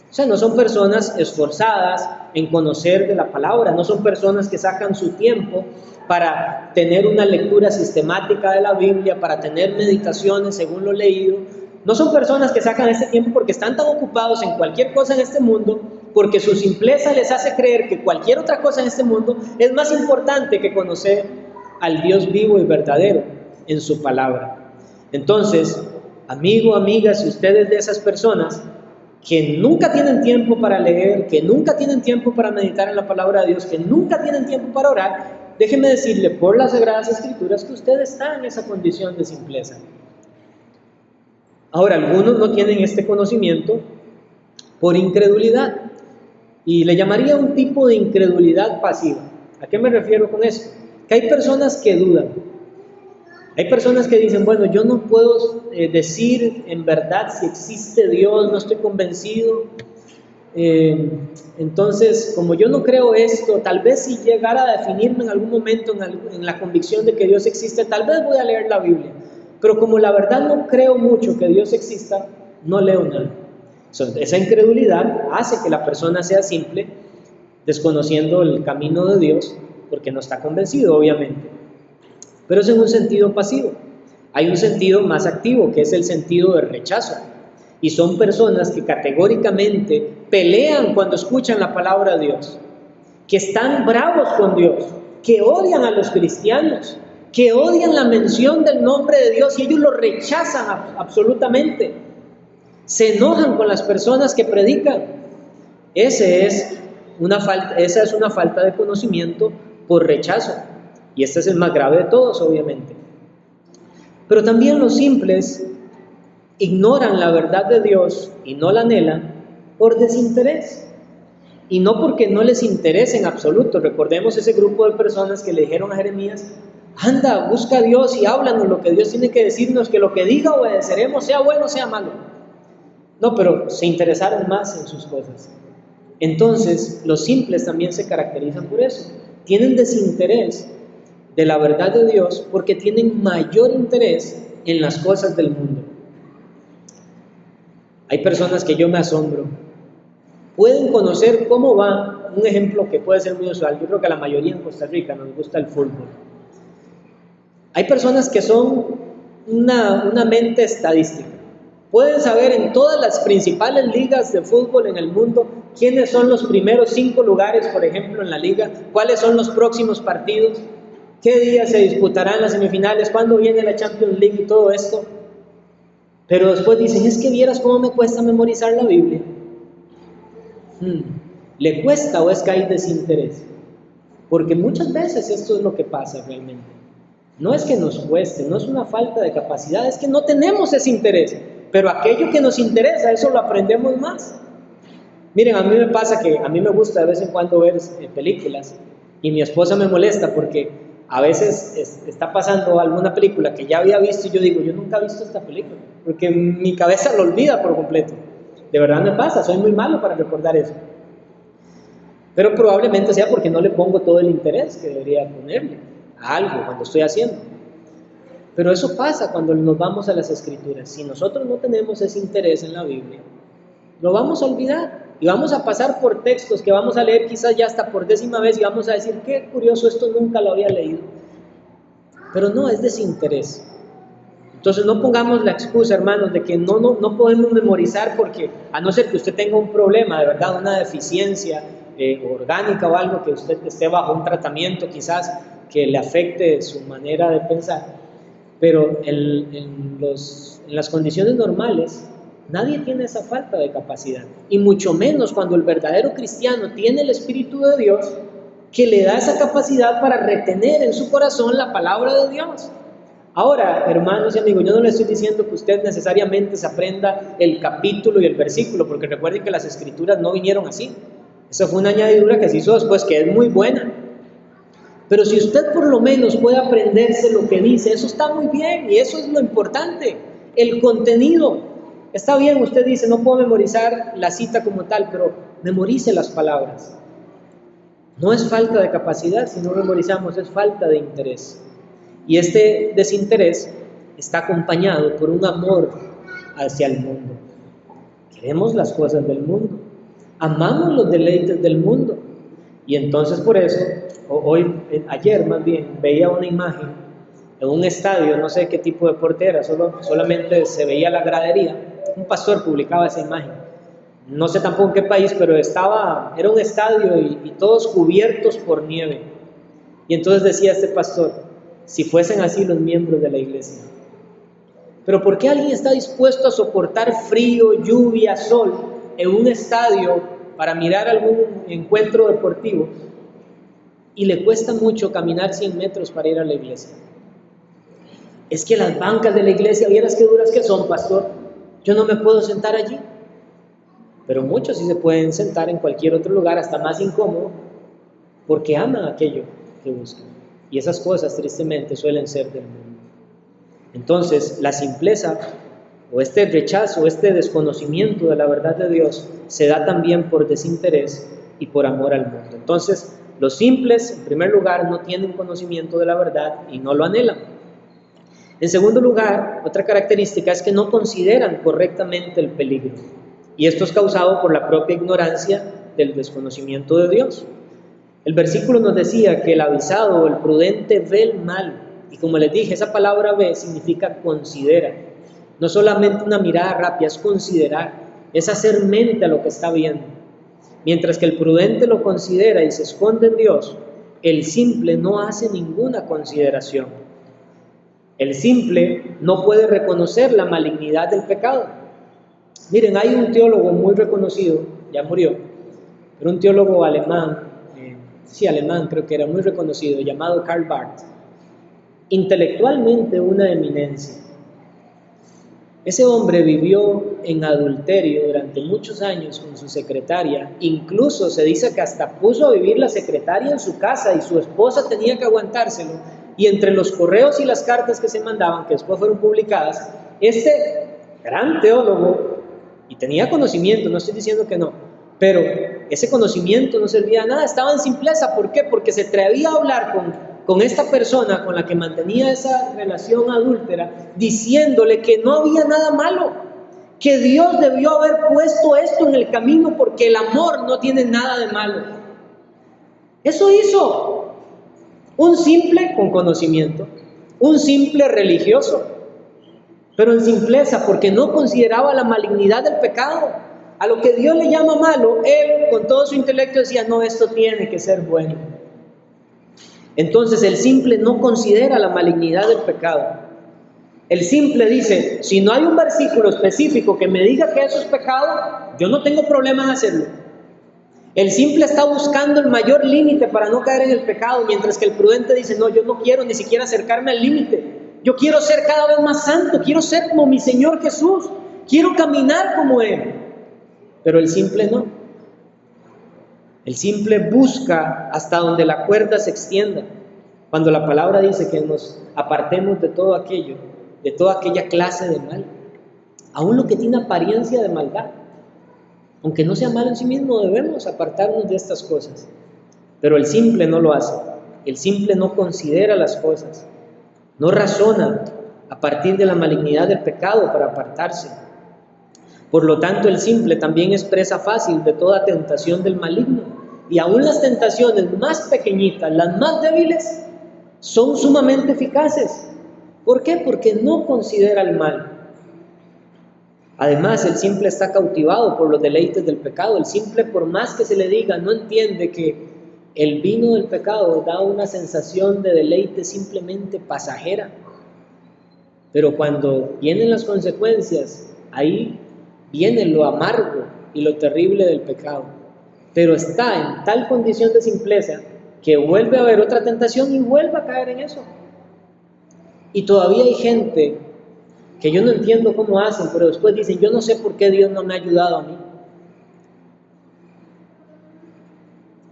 O sea, no son personas esforzadas en conocer de la palabra, no son personas que sacan su tiempo para tener una lectura sistemática de la Biblia, para tener meditaciones según lo leído. No son personas que sacan este tiempo porque están tan ocupados en cualquier cosa en este mundo, porque su simpleza les hace creer que cualquier otra cosa en este mundo es más importante que conocer al Dios vivo y verdadero en su palabra. Entonces, amigo, amiga, si usted es de esas personas que nunca tienen tiempo para leer, que nunca tienen tiempo para meditar en la palabra de Dios, que nunca tienen tiempo para orar, déjeme decirle por las Sagradas Escrituras que usted está en esa condición de simpleza. Ahora, algunos no tienen este conocimiento por incredulidad, y le llamaría un tipo de incredulidad pasiva. ¿A qué me refiero con esto? Que hay personas que dudan. Hay personas que dicen, bueno, yo no puedo decir en verdad si existe Dios, no estoy convencido. Entonces, como yo no creo esto, tal vez si llegara a definirme en algún momento en la convicción de que Dios existe, tal vez voy a leer la Biblia. Pero como la verdad no creo mucho que Dios exista, no leo nada. Esa incredulidad hace que la persona sea simple, desconociendo el camino de Dios, porque no está convencido, obviamente. Pero es en un sentido pasivo. Hay un sentido más activo, que es el sentido de rechazo. Y son personas que categóricamente pelean cuando escuchan la palabra de Dios, que están bravos con Dios, que odian a los cristianos, que odian la mención del nombre de Dios y ellos lo rechazan absolutamente. Se enojan con las personas que predican. Ese es esa es una falta de conocimiento por rechazo. Y este es el más grave de todos, obviamente. Pero también los simples ignoran la verdad de Dios y no la anhelan por desinterés. Y no porque no les interese en absoluto. Recordemos ese grupo de personas que le dijeron a Jeremías: anda, busca a Dios y háblanos lo que Dios tiene que decirnos, que lo que diga obedeceremos, sea bueno o sea malo. No, pero se interesaron más en sus cosas. Entonces, los simples también se caracterizan por eso. Tienen desinterés de la verdad de Dios porque tienen mayor interés en las cosas del mundo. Hay personas que yo me asombro. Pueden conocer cómo va, un ejemplo que puede ser muy usual. Yo creo que a la mayoría en Costa Rica nos gusta el fútbol. Hay personas que son una mente estadística. Pueden saber en todas las principales ligas de fútbol en el mundo quiénes son los primeros 5 lugares, por ejemplo, en la liga, cuáles son los próximos partidos, qué día se disputarán las semifinales, cuándo viene la Champions League y todo esto. Pero después dicen: es que vieras cómo me cuesta memorizar la Biblia. ¿Le cuesta o es que hay desinterés? Porque muchas veces esto es lo que pasa realmente. No es que nos cueste, no es una falta de capacidad, es que no tenemos ese interés. Pero aquello que nos interesa, eso lo aprendemos más. Miren, a mí me pasa que a mí me gusta de vez en cuando ver películas y mi esposa me molesta porque a veces está pasando alguna película que ya había visto y yo digo: yo nunca he visto esta película, porque mi cabeza lo olvida por completo. De verdad me pasa, soy muy malo para recordar eso. Pero probablemente sea porque no le pongo todo el interés que debería ponerle a algo cuando estoy haciendo. Pero eso pasa cuando nos vamos a las Escrituras. Si nosotros no tenemos ese interés en la Biblia, lo vamos a olvidar y vamos a pasar por textos que vamos a leer quizás ya hasta por 10ª vez y vamos a decir: qué curioso, esto nunca lo había leído. Pero no, es desinterés. Entonces no pongamos la excusa, hermanos, de que no podemos memorizar, porque a no ser que usted tenga un problema, de verdad, una deficiencia orgánica o algo, que usted esté bajo un tratamiento quizás que le afecte su manera de pensar. Pero en las condiciones normales, nadie tiene esa falta de capacidad. Y mucho menos cuando el verdadero cristiano tiene el Espíritu de Dios, que le da esa capacidad para retener en su corazón la palabra de Dios. Ahora, hermanos y amigos, yo no le estoy diciendo que usted necesariamente se aprenda el capítulo y el versículo, porque recuerden que las Escrituras no vinieron así. Esa fue una añadidura que se hizo después, que es muy buena. Pero si usted por lo menos puede aprenderse lo que dice, eso está muy bien, y eso es lo importante, el contenido. Está bien, usted dice: no puedo memorizar la cita como tal, pero memorice las palabras. No es falta de capacidad, si no memorizamos, es falta de interés. Y este desinterés está acompañado por un amor hacia el mundo. Queremos las cosas del mundo, amamos los deleites del mundo. Y entonces por eso, ayer más bien, veía una imagen en un estadio, no sé qué tipo de deporte era, solamente se veía la gradería. Un pastor publicaba esa imagen, no sé tampoco en qué país, pero era un estadio y todos cubiertos por nieve. Y entonces decía este pastor: si fuesen así los miembros de la iglesia. Pero ¿por qué alguien está dispuesto a soportar frío, lluvia, sol en un estadio para mirar algún encuentro deportivo y le cuesta mucho caminar 100 metros para ir a la iglesia? Es que las bancas de la iglesia, vieras qué duras que son, pastor, yo no me puedo sentar allí. Pero muchos sí se pueden sentar en cualquier otro lugar, hasta más incómodo, porque aman aquello que buscan. Y esas cosas tristemente suelen ser del mundo. Entonces, la simpleza o este rechazo, este desconocimiento de la verdad de Dios se da también por desinterés y por amor al mundo. Entonces, los simples, en primer lugar, no tienen conocimiento de la verdad y no lo anhelan. En segundo lugar, otra característica es que no consideran correctamente el peligro. Y esto es causado por la propia ignorancia del desconocimiento de Dios. El versículo nos decía que el avisado o el prudente ve el mal. Y como les dije, esa palabra ve significa considera. No solamente una mirada rápida, es considerar, es hacer mente a lo que está viendo. Mientras que el prudente lo considera y se esconde en Dios, el simple no hace ninguna consideración. El simple no puede reconocer la malignidad del pecado. Miren, hay un teólogo muy reconocido, ya murió, Era un teólogo alemán, alemán creo que era, muy reconocido, llamado Karl Barth. Intelectualmente una eminencia. Ese hombre vivió en adulterio durante muchos años con su secretaria, incluso se dice que hasta puso a vivir la secretaria en su casa y su esposa tenía que aguantárselo, y entre los correos y las cartas que se mandaban, que después fueron publicadas, este gran teólogo, y tenía conocimiento, no estoy diciendo que no, pero ese conocimiento no servía a nada, estaba en simpleza. ¿Por qué? Porque se atrevía a hablar con esta persona con la que mantenía esa relación adúltera, diciéndole que no había nada malo, que Dios debió haber puesto esto en el camino porque el amor no tiene nada de malo. Eso hizo un simple con conocimiento, un simple religioso, pero en simpleza, porque no consideraba la malignidad del pecado. A lo que Dios le llama malo, él con todo su intelecto decía, no, esto tiene que ser bueno. Entonces el simple no considera la malignidad del pecado. El simple dice, si no hay un versículo específico que me diga que eso es pecado, yo no tengo problema en hacerlo. El simple está buscando el mayor límite para no caer en el pecado, mientras que el prudente dice, no, yo no quiero ni siquiera acercarme al límite. Yo quiero ser cada vez más santo, quiero ser como mi Señor Jesús, quiero caminar como Él. Pero el simple no. El simple busca hasta donde la cuerda se extienda. Cuando la palabra dice que nos apartemos de todo aquello, de toda aquella clase de mal, aún lo que tiene apariencia de maldad, aunque no sea malo en sí mismo, debemos apartarnos de estas cosas. Pero el simple no lo hace. El simple no considera las cosas, no razona a partir de la malignidad del pecado para apartarse. Por lo tanto, el simple también es presa fácil de toda tentación del maligno. Y aún las tentaciones más pequeñitas, las más débiles, son sumamente eficaces. ¿Por qué? Porque no considera el mal. Además, el simple está cautivado por los deleites del pecado. El simple, por más que se le diga, no entiende que el vino del pecado da una sensación de deleite simplemente pasajera. Pero cuando vienen las consecuencias, ahí viene lo amargo y lo terrible del pecado. Pero está en tal condición de simpleza que vuelve a haber otra tentación y vuelve a caer en eso. Y todavía hay gente que yo no entiendo cómo hacen, pero después dicen, yo no sé por qué Dios no me ha ayudado a mí.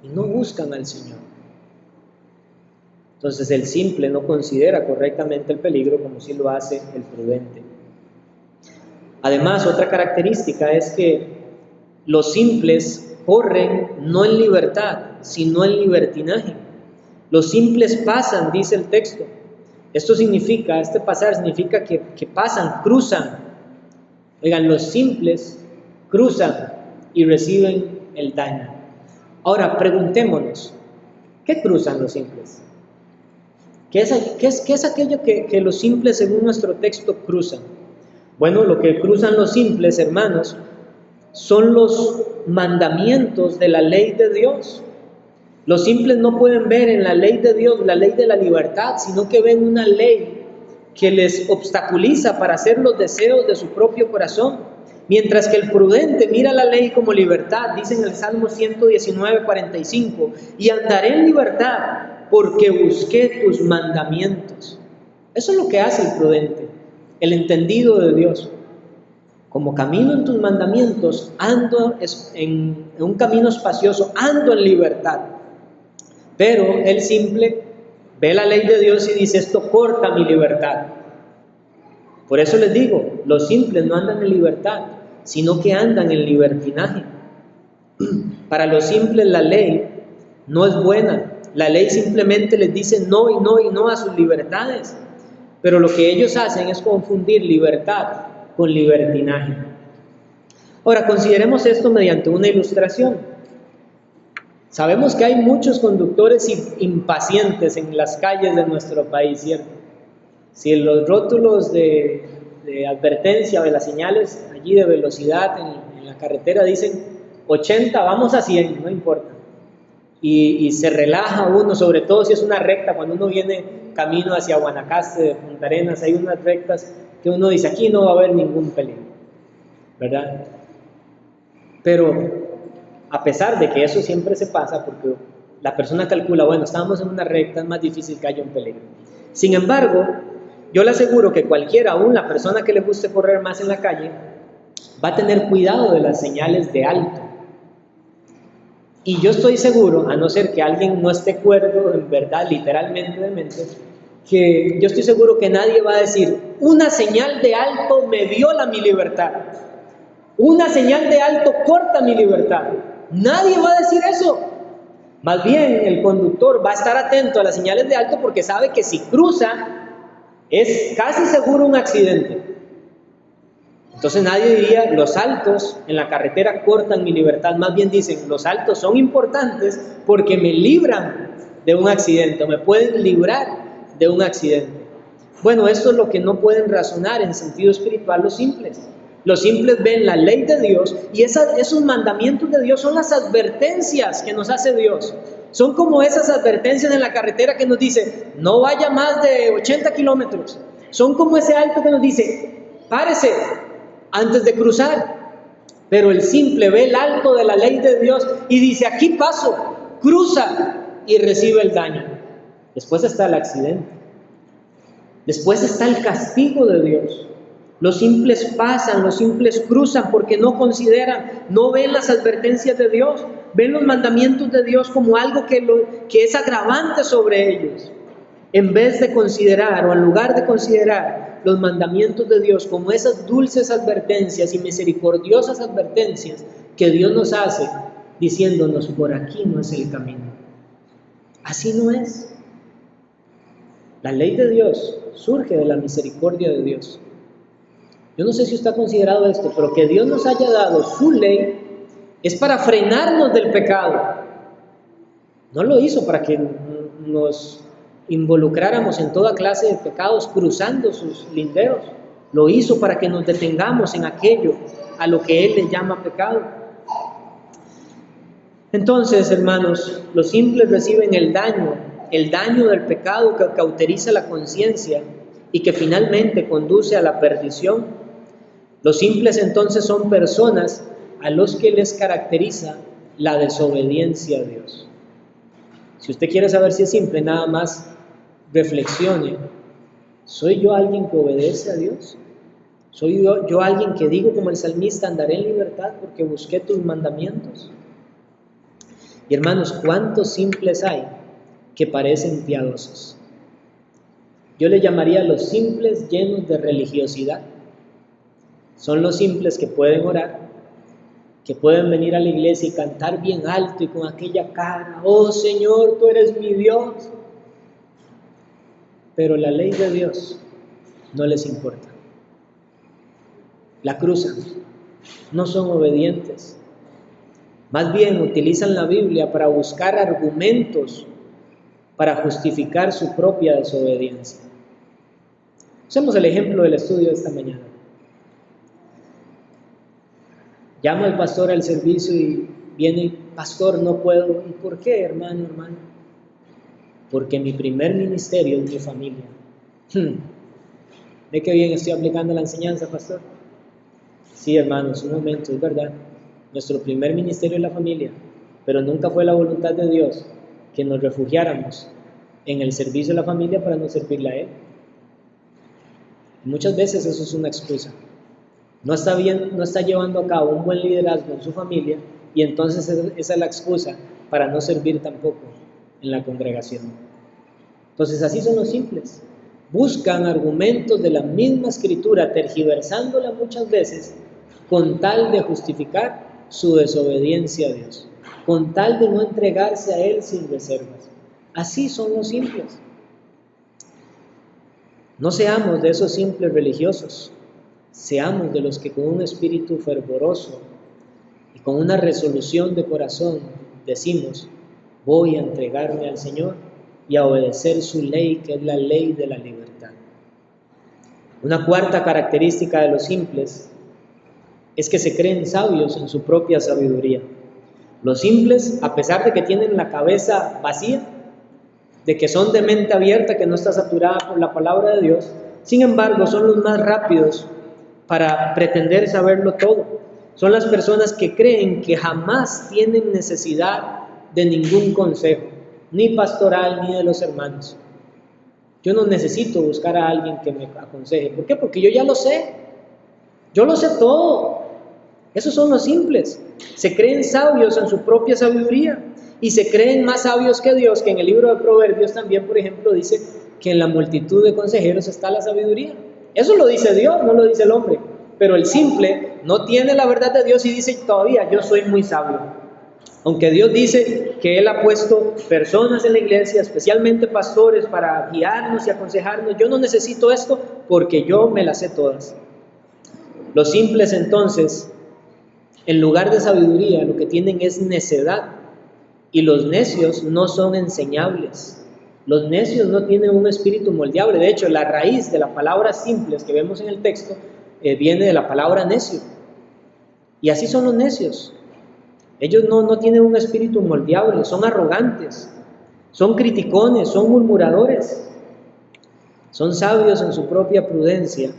Y no buscan al Señor. Entonces el simple no considera correctamente el peligro como sí lo hace el prudente. Además, otra característica es que los simples corren no en libertad, sino en libertinaje. Los simples pasan, dice el texto. Esto significa, este pasar significa que pasan, cruzan. Oigan, los simples cruzan y reciben el daño. Ahora, preguntémonos, ¿qué cruzan los simples? ¿Qué es aquello que los simples según nuestro texto cruzan? Bueno, lo que cruzan los simples, hermanos, son los mandamientos de la ley de Dios. Los simples no pueden ver en la ley de Dios la ley de la libertad, sino que ven una ley que les obstaculiza para hacer los deseos de su propio corazón. Mientras que el prudente mira la ley como libertad, dice en el Salmo 119:45, y andaré en libertad porque busqué tus mandamientos. Eso es lo que hace el prudente, el entendido de Dios. Como camino en tus mandamientos, ando en un camino espacioso, ando en libertad. Pero el simple ve la ley de Dios y dice, esto corta mi libertad. Por eso les digo, los simples no andan en libertad, sino que andan en libertinaje. Para los simples la ley no es buena. La ley simplemente les dice no y no y no a sus libertades. Pero lo que ellos hacen es confundir libertad con libertinaje. Ahora, consideremos esto mediante una ilustración. Sabemos que hay muchos conductores impacientes en las calles de nuestro país, ¿cierto? Si en los rótulos de advertencia de las señales allí de velocidad en la carretera dicen 80, vamos a 100, no importa. Y se relaja uno, sobre todo si es una recta, cuando uno viene camino hacia Guanacaste, de Punta Arenas, hay unas rectas que uno dice, aquí no va a haber ningún peligro, ¿verdad? Pero a pesar de que eso siempre se pasa, porque la persona calcula, bueno, estábamos en una recta, es más difícil que haya un peligro. Sin embargo, yo le aseguro que cualquiera, aún la persona que le guste correr más en la calle, va a tener cuidado de las señales de alto. Y yo estoy seguro, a no ser que alguien no esté cuerdo, en verdad, literalmente de mente, que yo estoy seguro que nadie va a decir, una señal de alto me viola mi libertad. Una señal de alto corta mi libertad. Nadie va a decir eso. Más bien, el conductor va a estar atento a las señales de alto porque sabe que si cruza, es casi seguro un accidente. Entonces nadie diría, los altos en la carretera cortan mi libertad. Más bien dicen, los altos son importantes porque me libran de un accidente, me pueden librar de un accidente. Bueno, esto es lo que no pueden razonar en sentido espiritual los simples. Los simples ven la ley de Dios y esos mandamientos de Dios son las advertencias que nos hace Dios. Son como esas advertencias en la carretera que nos dice, no vaya más de 80 kilómetros. Son como ese alto que nos dice, párese antes de cruzar. Pero el simple ve el alto de la ley de Dios y dice, aquí paso, cruza y recibe el daño. Después está el accidente. Después está el castigo de Dios. Los simples pasan, los simples cruzan porque no consideran, no ven las advertencias de Dios, ven los mandamientos de Dios como algo que es agravante sobre ellos. En vez de considerar, o en lugar de considerar los mandamientos de Dios como esas dulces advertencias y misericordiosas advertencias que Dios nos hace, diciéndonos, por aquí no es el camino. Así no es. La ley de Dios surge de la misericordia de Dios. Yo no sé si usted ha considerado esto, pero que Dios nos haya dado su ley es para frenarnos del pecado. No lo hizo para que nos involucráramos en toda clase de pecados cruzando sus linderos. Lo hizo para que nos detengamos en aquello a lo que Él le llama pecado. Entonces, hermanos, los simples reciben el daño del pecado que cauteriza la conciencia y que finalmente conduce a la perdición. Los simples entonces son personas a los que les caracteriza la desobediencia a Dios. Si usted quiere saber si es simple, nada más reflexione. ¿Soy yo alguien que obedece a Dios? ¿Soy yo alguien que digo como el salmista, andaré en libertad porque busqué tus mandamientos? Y hermanos, ¿cuántos simples hay que parecen piadosos? Yo le llamaría a los simples llenos de religiosidad. Son los simples que pueden orar, que pueden venir a la iglesia y cantar bien alto y con aquella cara, oh Señor, tú eres mi Dios. Pero la ley de Dios no les importa. La cruzan, no son obedientes. Más bien utilizan la Biblia para buscar argumentos para justificar su propia desobediencia. Usemos el ejemplo del estudio de esta mañana. Llama el pastor al servicio y viene, pastor, no puedo. ¿Y por qué, hermano? Porque mi primer ministerio es mi familia. ¿Ve qué bien estoy aplicando la enseñanza, pastor? Sí, hermanos, un momento, es verdad. Nuestro primer ministerio es la familia, pero nunca fue la voluntad de Dios que nos refugiáramos en el servicio de la familia para no servirle a Él. Muchas veces eso es una excusa. No está llevando a cabo un buen liderazgo en su familia y entonces esa es la excusa para no servir tampoco en la congregación. Entonces así son los simples. Buscan argumentos de la misma escritura, tergiversándola muchas veces con tal de justificar su desobediencia a Dios, con tal de no entregarse a Él sin reservas. Así son los simples. No seamos de esos simples religiosos. Seamos de los que con un espíritu fervoroso y con una resolución de corazón decimos, voy a entregarme al Señor y a obedecer su ley, que es la ley de la libertad. Una cuarta característica de los simples es que se creen sabios en su propia sabiduría. Los simples, a pesar de que tienen la cabeza vacía, de que son de mente abierta, que no está saturada por la palabra de Dios, sin embargo, son los más rápidos para pretender saberlo todo. Son las personas que creen que jamás tienen necesidad de ningún consejo, ni pastoral ni de los hermanos. Yo no necesito buscar a alguien que me aconseje. ¿Por qué? Porque yo ya lo sé. Yo lo sé todo. Esos son los simples. Se creen sabios en su propia sabiduría y se creen más sabios que Dios, que en el libro de Proverbios también, por ejemplo, dice que en la multitud de consejeros está la sabiduría. Eso lo dice Dios, no lo dice el hombre. Pero el simple no tiene la verdad de Dios y dice todavía, yo soy muy sabio. Aunque Dios dice que Él ha puesto personas en la iglesia, especialmente pastores, para guiarnos y aconsejarnos, yo no necesito esto porque yo me las sé todas. Los simples entonces, en lugar de sabiduría, lo que tienen es necedad. Y los necios no son enseñables. Los necios no tienen un espíritu moldeable. De hecho, la raíz de la palabra simples que vemos en el texto viene de la palabra necio. Y así son los necios. Ellos no tienen un espíritu moldeable, son arrogantes, son criticones, son murmuradores. Son sabios en su propia prudencia,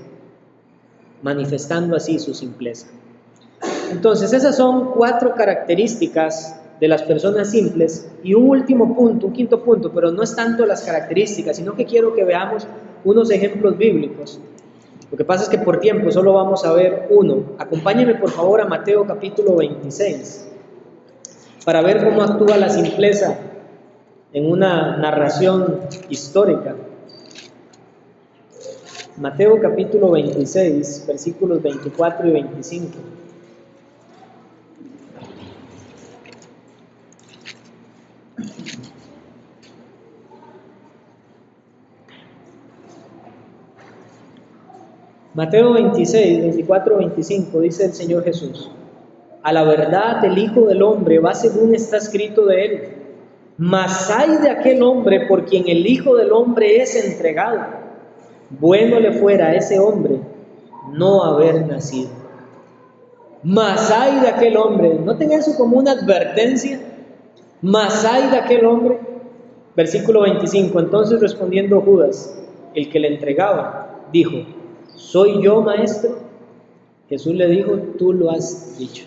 manifestando así su simpleza. Entonces, esas son 4 características de las personas simples. Y un último punto, un quinto punto, pero no es tanto las características, sino que quiero que veamos unos ejemplos bíblicos. Lo que pasa es que por tiempo solo vamos a ver uno. Acompáñenme por favor a Mateo capítulo 26, para ver cómo actúa la simpleza en una narración histórica. Mateo capítulo 26, versículos 24 y 25. Mateo 26, 24, 25, dice el Señor Jesús: a la verdad el Hijo del Hombre va según está escrito de él, mas ay de aquel hombre por quien el Hijo del Hombre es entregado. Bueno le fuera a ese hombre no haber nacido. Mas ay de aquel hombre, noten eso como una advertencia. Mas ay de aquel hombre. Versículo 25, entonces respondiendo Judas, el que le entregaba, dijo: ¿soy yo, maestro? Jesús le dijo: tú lo has dicho.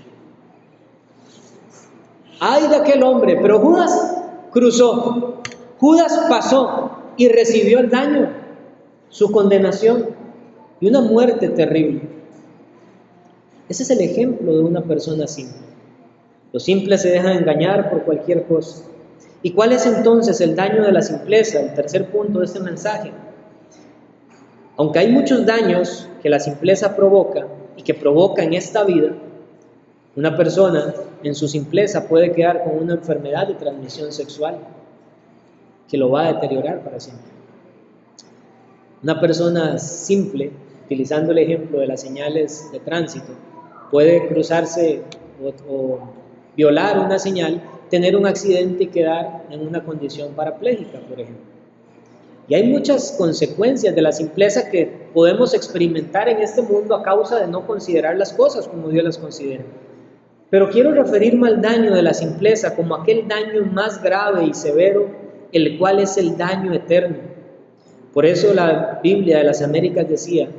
Ay de aquel hombre, pero Judas cruzó, Judas pasó y recibió el daño, su condenación y una muerte terrible. Ese es el ejemplo de una persona simple. Los simples se dejan engañar por cualquier cosa. ¿Y cuál es entonces el daño de la simpleza? El tercer punto de este mensaje. Aunque hay muchos daños que la simpleza provoca y que provoca en esta vida, una persona en su simpleza puede quedar con una enfermedad de transmisión sexual que lo va a deteriorar para siempre. Una persona simple, utilizando el ejemplo de las señales de tránsito, puede cruzarse o violar una señal, tener un accidente y quedar en una condición parapléjica, por ejemplo. Y hay muchas consecuencias de la simpleza que podemos experimentar en este mundo a causa de no considerar las cosas como Dios las considera. Pero quiero referirme al daño de la simpleza como aquel daño más grave y severo, el cual es el daño eterno. Por eso la Biblia de las Américas decía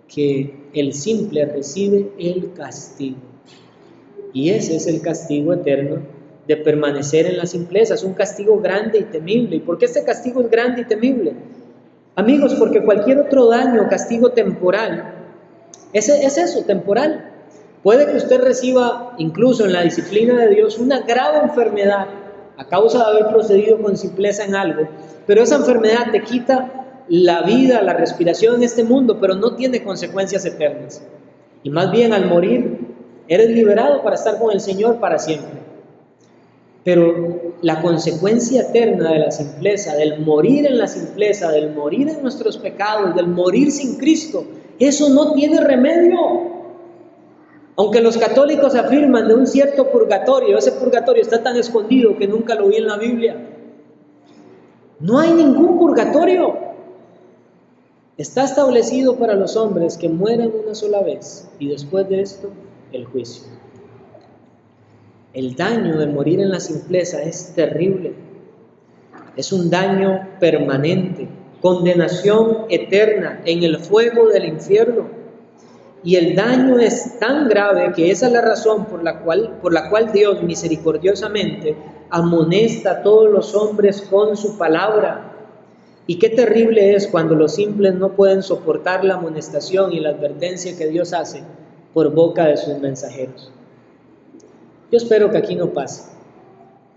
que el simple recibe el castigo. Y ese es el castigo eterno de permanecer en la simpleza. Es un castigo grande y temible. ¿Y por qué este castigo es grande y temible? Amigos, porque cualquier otro daño o castigo temporal es eso, temporal. Puede que usted reciba, incluso en la disciplina de Dios, una grave enfermedad a causa de haber procedido con simpleza en algo, pero esa enfermedad te quita la vida, la respiración en este mundo, pero no tiene consecuencias eternas. Y más bien al morir, eres liberado para estar con el Señor para siempre. Pero la consecuencia eterna de la simpleza, del morir en la simpleza, del morir en nuestros pecados, del morir sin Cristo, eso no tiene remedio. Aunque los católicos afirman de un cierto purgatorio, ese purgatorio está tan escondido que nunca lo vi en la Biblia. No hay ningún purgatorio. Está establecido para los hombres que mueran una sola vez y después de esto, el juicio. El daño de morir en la simpleza es terrible. Es un daño permanente, condenación eterna en el fuego del infierno. Y el daño es tan grave que esa es la razón por la cual Dios misericordiosamente amonesta a todos los hombres con su palabra. Y qué terrible es cuando los simples no pueden soportar la amonestación y la advertencia que Dios hace por boca de sus mensajeros. Yo espero que aquí no pase,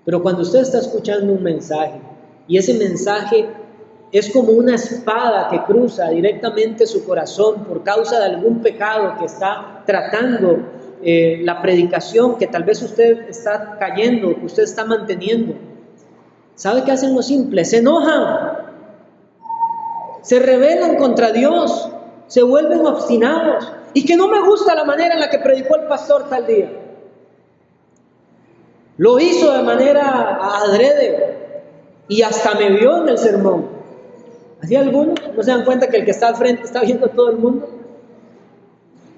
pero cuando usted está escuchando un mensaje y ese mensaje es como una espada que cruza directamente su corazón por causa de algún pecado que está tratando la predicación, que tal vez usted está cayendo, que usted está manteniendo. ¿Sabe qué hacen los simples? Se enojan, se rebelan contra Dios, se vuelven obstinados. Y que no me gusta la manera en la que predicó el pastor tal día. Lo hizo de manera adrede y hasta me vio en el sermón. ¿Así algunos no se dan cuenta que el que está al frente está viendo a todo el mundo?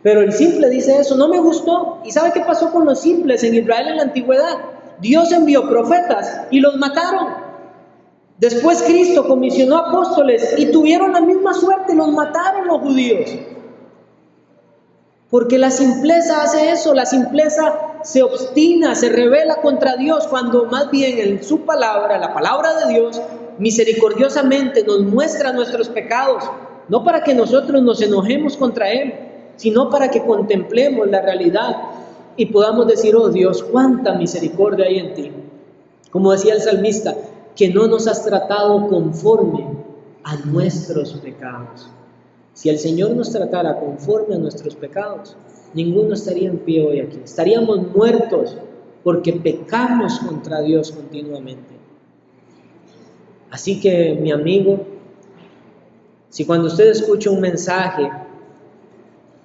Pero el simple dice eso, no me gustó. ¿Y sabe qué pasó con los simples en Israel en la antigüedad? Dios envió profetas y los mataron. Después Cristo comisionó apóstoles y tuvieron la misma suerte, los mataron los judíos. Porque la simpleza hace eso, la simpleza se obstina, se rebela contra Dios, cuando más bien en su palabra, la palabra de Dios, misericordiosamente nos muestra nuestros pecados, no para que nosotros nos enojemos contra Él, sino para que contemplemos la realidad y podamos decir, oh Dios, cuánta misericordia hay en ti. Como decía el salmista, que no nos has tratado conforme a nuestros pecados. Si el Señor nos tratara conforme a nuestros pecados, ninguno estaría en pie hoy aquí. Estaríamos muertos porque pecamos contra Dios continuamente. Así que, mi amigo, si cuando usted escucha un mensaje,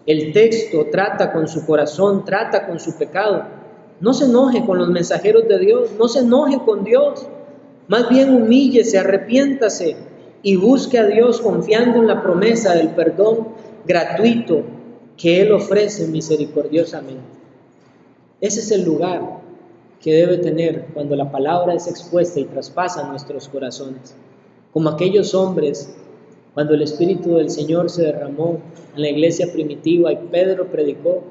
el texto trata con su corazón, trata con su pecado, no se enoje con los mensajeros de Dios, no se enoje con Dios. Más bien humíllese, arrepiéntase y busque a Dios confiando en la promesa del perdón gratuito que Él ofrece misericordiosamente. Ese es el lugar que debe tener cuando la palabra es expuesta y traspasa nuestros corazones. Como aquellos hombres, cuando el Espíritu del Señor se derramó en la iglesia primitiva y Pedro predicó,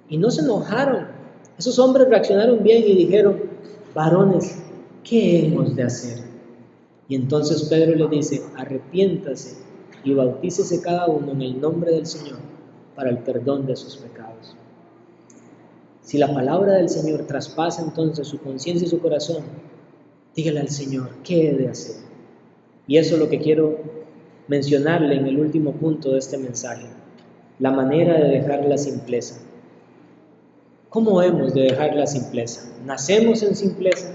y no se enojaron. Esos hombres reaccionaron bien y dijeron, varones, ¿qué hemos de hacer? Y entonces Pedro le dice, arrepiéntase y bautícese cada uno en el nombre del Señor para el perdón de sus pecados. Si la palabra del Señor traspasa entonces su conciencia y su corazón, dígale al Señor, ¿qué he de hacer? Y eso es lo que quiero mencionarle en el último punto de este mensaje, la manera de dejar la simpleza. ¿Cómo hemos de dejar la simpleza? Nacemos en simpleza,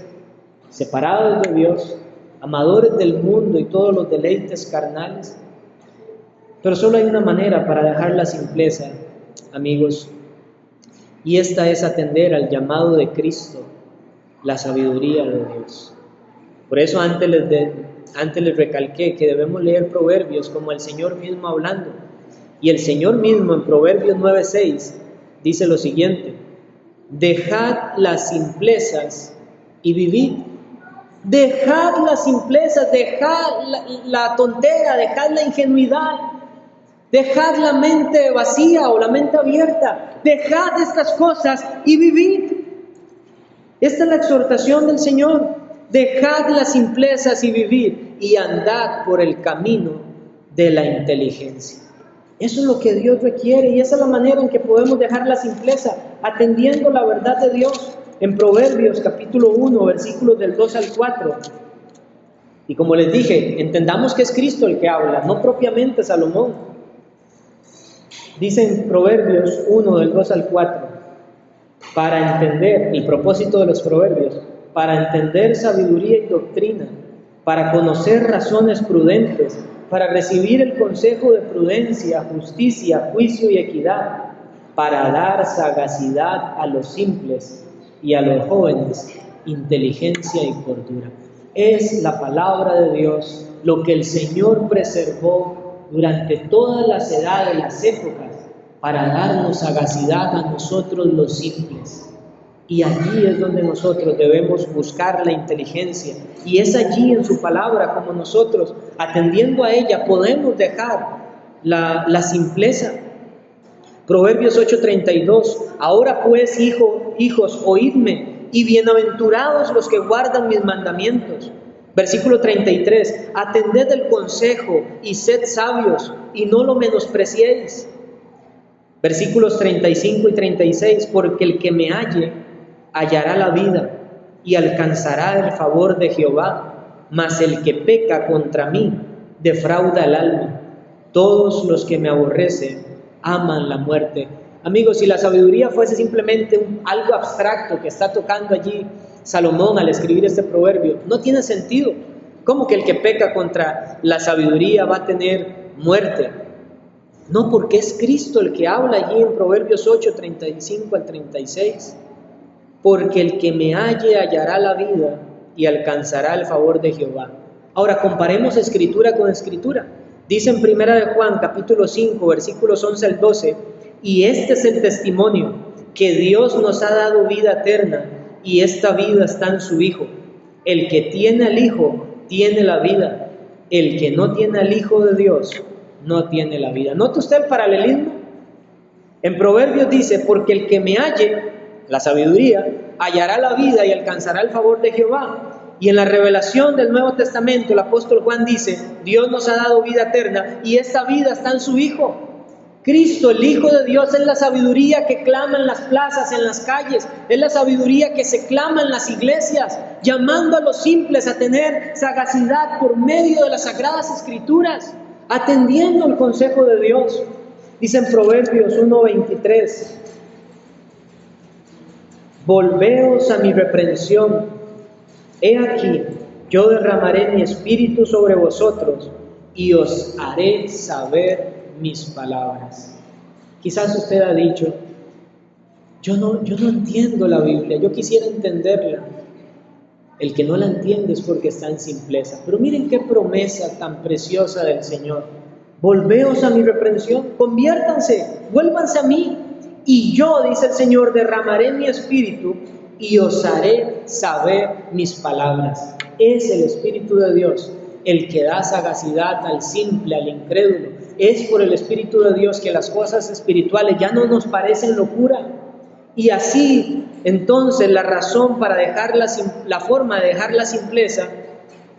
separados de Dios, amadores del mundo y todos los deleites carnales. Pero solo hay una manera para dejar la simpleza, amigos, y esta es atender al llamado de Cristo, la sabiduría de Dios. Por eso antes les recalqué que debemos leer Proverbios como el Señor mismo hablando. Y el Señor mismo en Proverbios 9:6 dice lo siguiente, dejad las simplezas y vivid. Dejad las simplezas, dejad la tontera, dejad la ingenuidad, dejad la mente vacía o la mente abierta, dejad estas cosas y vivid. Esta es la exhortación del Señor, dejad las simplezas y vivid y andad por el camino de la inteligencia. Eso es lo que Dios requiere y esa es la manera en que podemos dejar la simpleza, atendiendo la verdad de Dios. En Proverbios capítulo 1, versículos del 2 al 4. Y como les dije, entendamos que es Cristo el que habla, no propiamente Salomón. Dice en Proverbios 1, del 2 al 4, para entender, el propósito de los proverbios, para entender sabiduría y doctrina, para conocer razones prudentes, para recibir el consejo de prudencia, justicia, juicio y equidad, para dar sagacidad a los simples y a los jóvenes, inteligencia y cordura. Es la palabra de Dios lo que el Señor preservó durante todas las edades, las épocas, para darnos sagacidad a nosotros los simples. Y allí es donde nosotros debemos buscar la inteligencia. Y es allí en su palabra como nosotros, atendiendo a ella, podemos dejar la simpleza. Proverbios 8:32, ahora pues, hijos, oídme, y bienaventurados los que guardan mis mandamientos. Versículo 33, atended el consejo y sed sabios, y no lo menospreciéis. Versículos 35 y 36, porque el que me halle, hallará la vida, y alcanzará el favor de Jehová, mas el que peca contra mí, defrauda el alma. Todos los que me aborrecen, aman la muerte. Amigos, si la sabiduría fuese simplemente algo abstracto que está tocando allí Salomón al escribir este proverbio, no tiene sentido. ¿Cómo que el que peca contra la sabiduría va a tener muerte? No, porque es Cristo el que habla allí en Proverbios 8, 35 al 36. Porque el que me halle hallará la vida y alcanzará el favor de Jehová. Ahora comparemos escritura con escritura. Dice en 1 de Juan capítulo 5 versículos 11 al 12, y este es el testimonio, que Dios nos ha dado vida eterna, y esta vida está en su Hijo. El que tiene al Hijo tiene la vida, el que no tiene al Hijo de Dios no tiene la vida. ¿Nota usted el paralelismo? En Proverbios dice, porque el que me halle, la sabiduría, hallará la vida y alcanzará el favor de Jehová. Y en la revelación del Nuevo Testamento, el apóstol Juan dice, Dios nos ha dado vida eterna y esta vida está en su Hijo. Cristo, el Hijo de Dios, es la sabiduría que clama en las plazas, en las calles, es la sabiduría que se clama en las iglesias, llamando a los simples a tener sagacidad por medio de las Sagradas Escrituras, atendiendo el consejo de Dios. Dice en Proverbios 1:23, volveos a mi reprensión, he aquí, yo derramaré mi espíritu sobre vosotros y os haré saber mis palabras. Quizás usted ha dicho, yo no entiendo la Biblia, yo quisiera entenderla. El que no la entiende es porque está en simpleza. Pero miren qué promesa tan preciosa del Señor. Volveos a mi reprensión, conviértanse, vuélvanse a mí. Y yo, dice el Señor, derramaré mi espíritu y os haré saber mis palabras. Es el Espíritu de Dios el que da sagacidad al simple, al incrédulo. Es por el Espíritu de Dios que las cosas espirituales ya no nos parecen locura. Y así, entonces, la razón para la forma de dejar la simpleza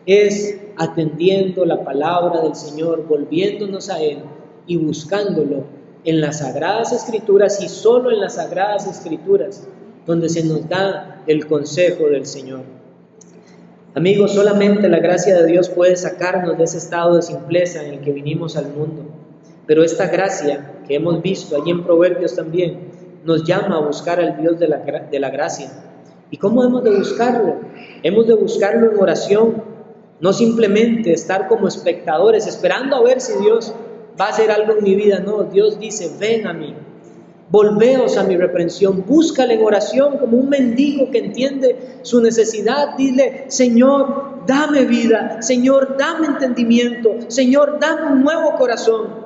es atendiendo la palabra del Señor, volviéndonos a Él y buscándolo en las Sagradas Escrituras y solo en las Sagradas Escrituras, donde se nos da el consejo del Señor. Amigos, solamente la gracia de Dios puede sacarnos de ese estado de simpleza en el que vinimos al mundo. Pero esta gracia que hemos visto allí en Proverbios también nos llama a buscar al Dios de la gracia. ¿Y cómo hemos de buscarlo? Hemos de buscarlo en oración, no simplemente estar como espectadores esperando a ver si Dios va a hacer algo en mi vida. No, Dios dice, ven a mí, volveos a mi reprensión, búscale en oración como un mendigo que entiende su necesidad. Dile, Señor, dame vida, Señor, dame entendimiento, Señor, dame un nuevo corazón.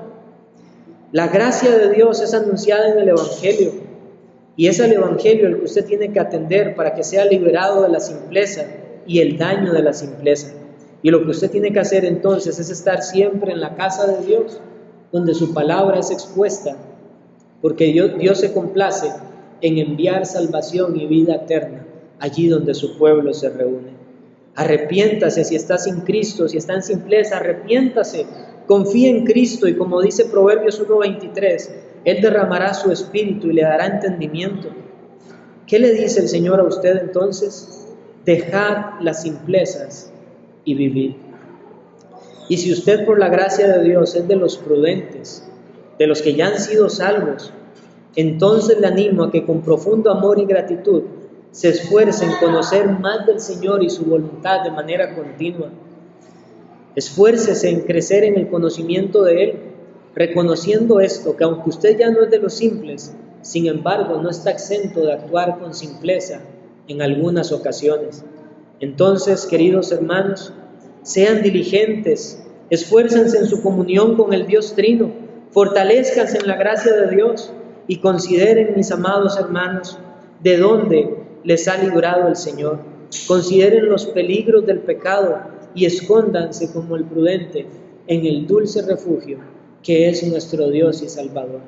La gracia de Dios es anunciada en el Evangelio y es el Evangelio el que usted tiene que atender para que sea liberado de la simpleza y el daño de la simpleza. Y lo que usted tiene que hacer entonces es estar siempre en la casa de Dios, donde su palabra es expuesta, porque Dios se complace en enviar salvación y vida eterna allí donde su pueblo se reúne. Arrepiéntase si está sin Cristo, si está en simpleza, arrepiéntase, confíe en Cristo y como dice Proverbios 1:23, Él derramará su espíritu y le dará entendimiento. ¿Qué le dice el Señor a usted entonces? Dejad las simplezas y vivid. Y si usted por la gracia de Dios es de los prudentes, de los que ya han sido salvos, entonces le animo a que con profundo amor y gratitud se esfuerce en conocer más del Señor y su voluntad de manera continua. Esfuércese en crecer en el conocimiento de Él, reconociendo esto, que aunque usted ya no es de los simples, sin embargo no está exento de actuar con simpleza en algunas ocasiones. Entonces, queridos hermanos, sean diligentes, esfuércense en su comunión con el Dios Trino, fortalezcanse en la gracia de Dios y consideren, mis amados hermanos, de dónde les ha librado el Señor. Consideren los peligros del pecado y escóndanse como el prudente en el dulce refugio que es nuestro Dios y Salvador.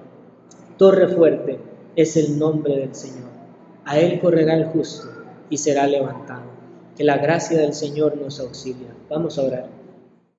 torre fuerte es el nombre del Señor. A Él correrá el justo y será levantado. Que la gracia del Señor nos auxilie. Vamos a orar.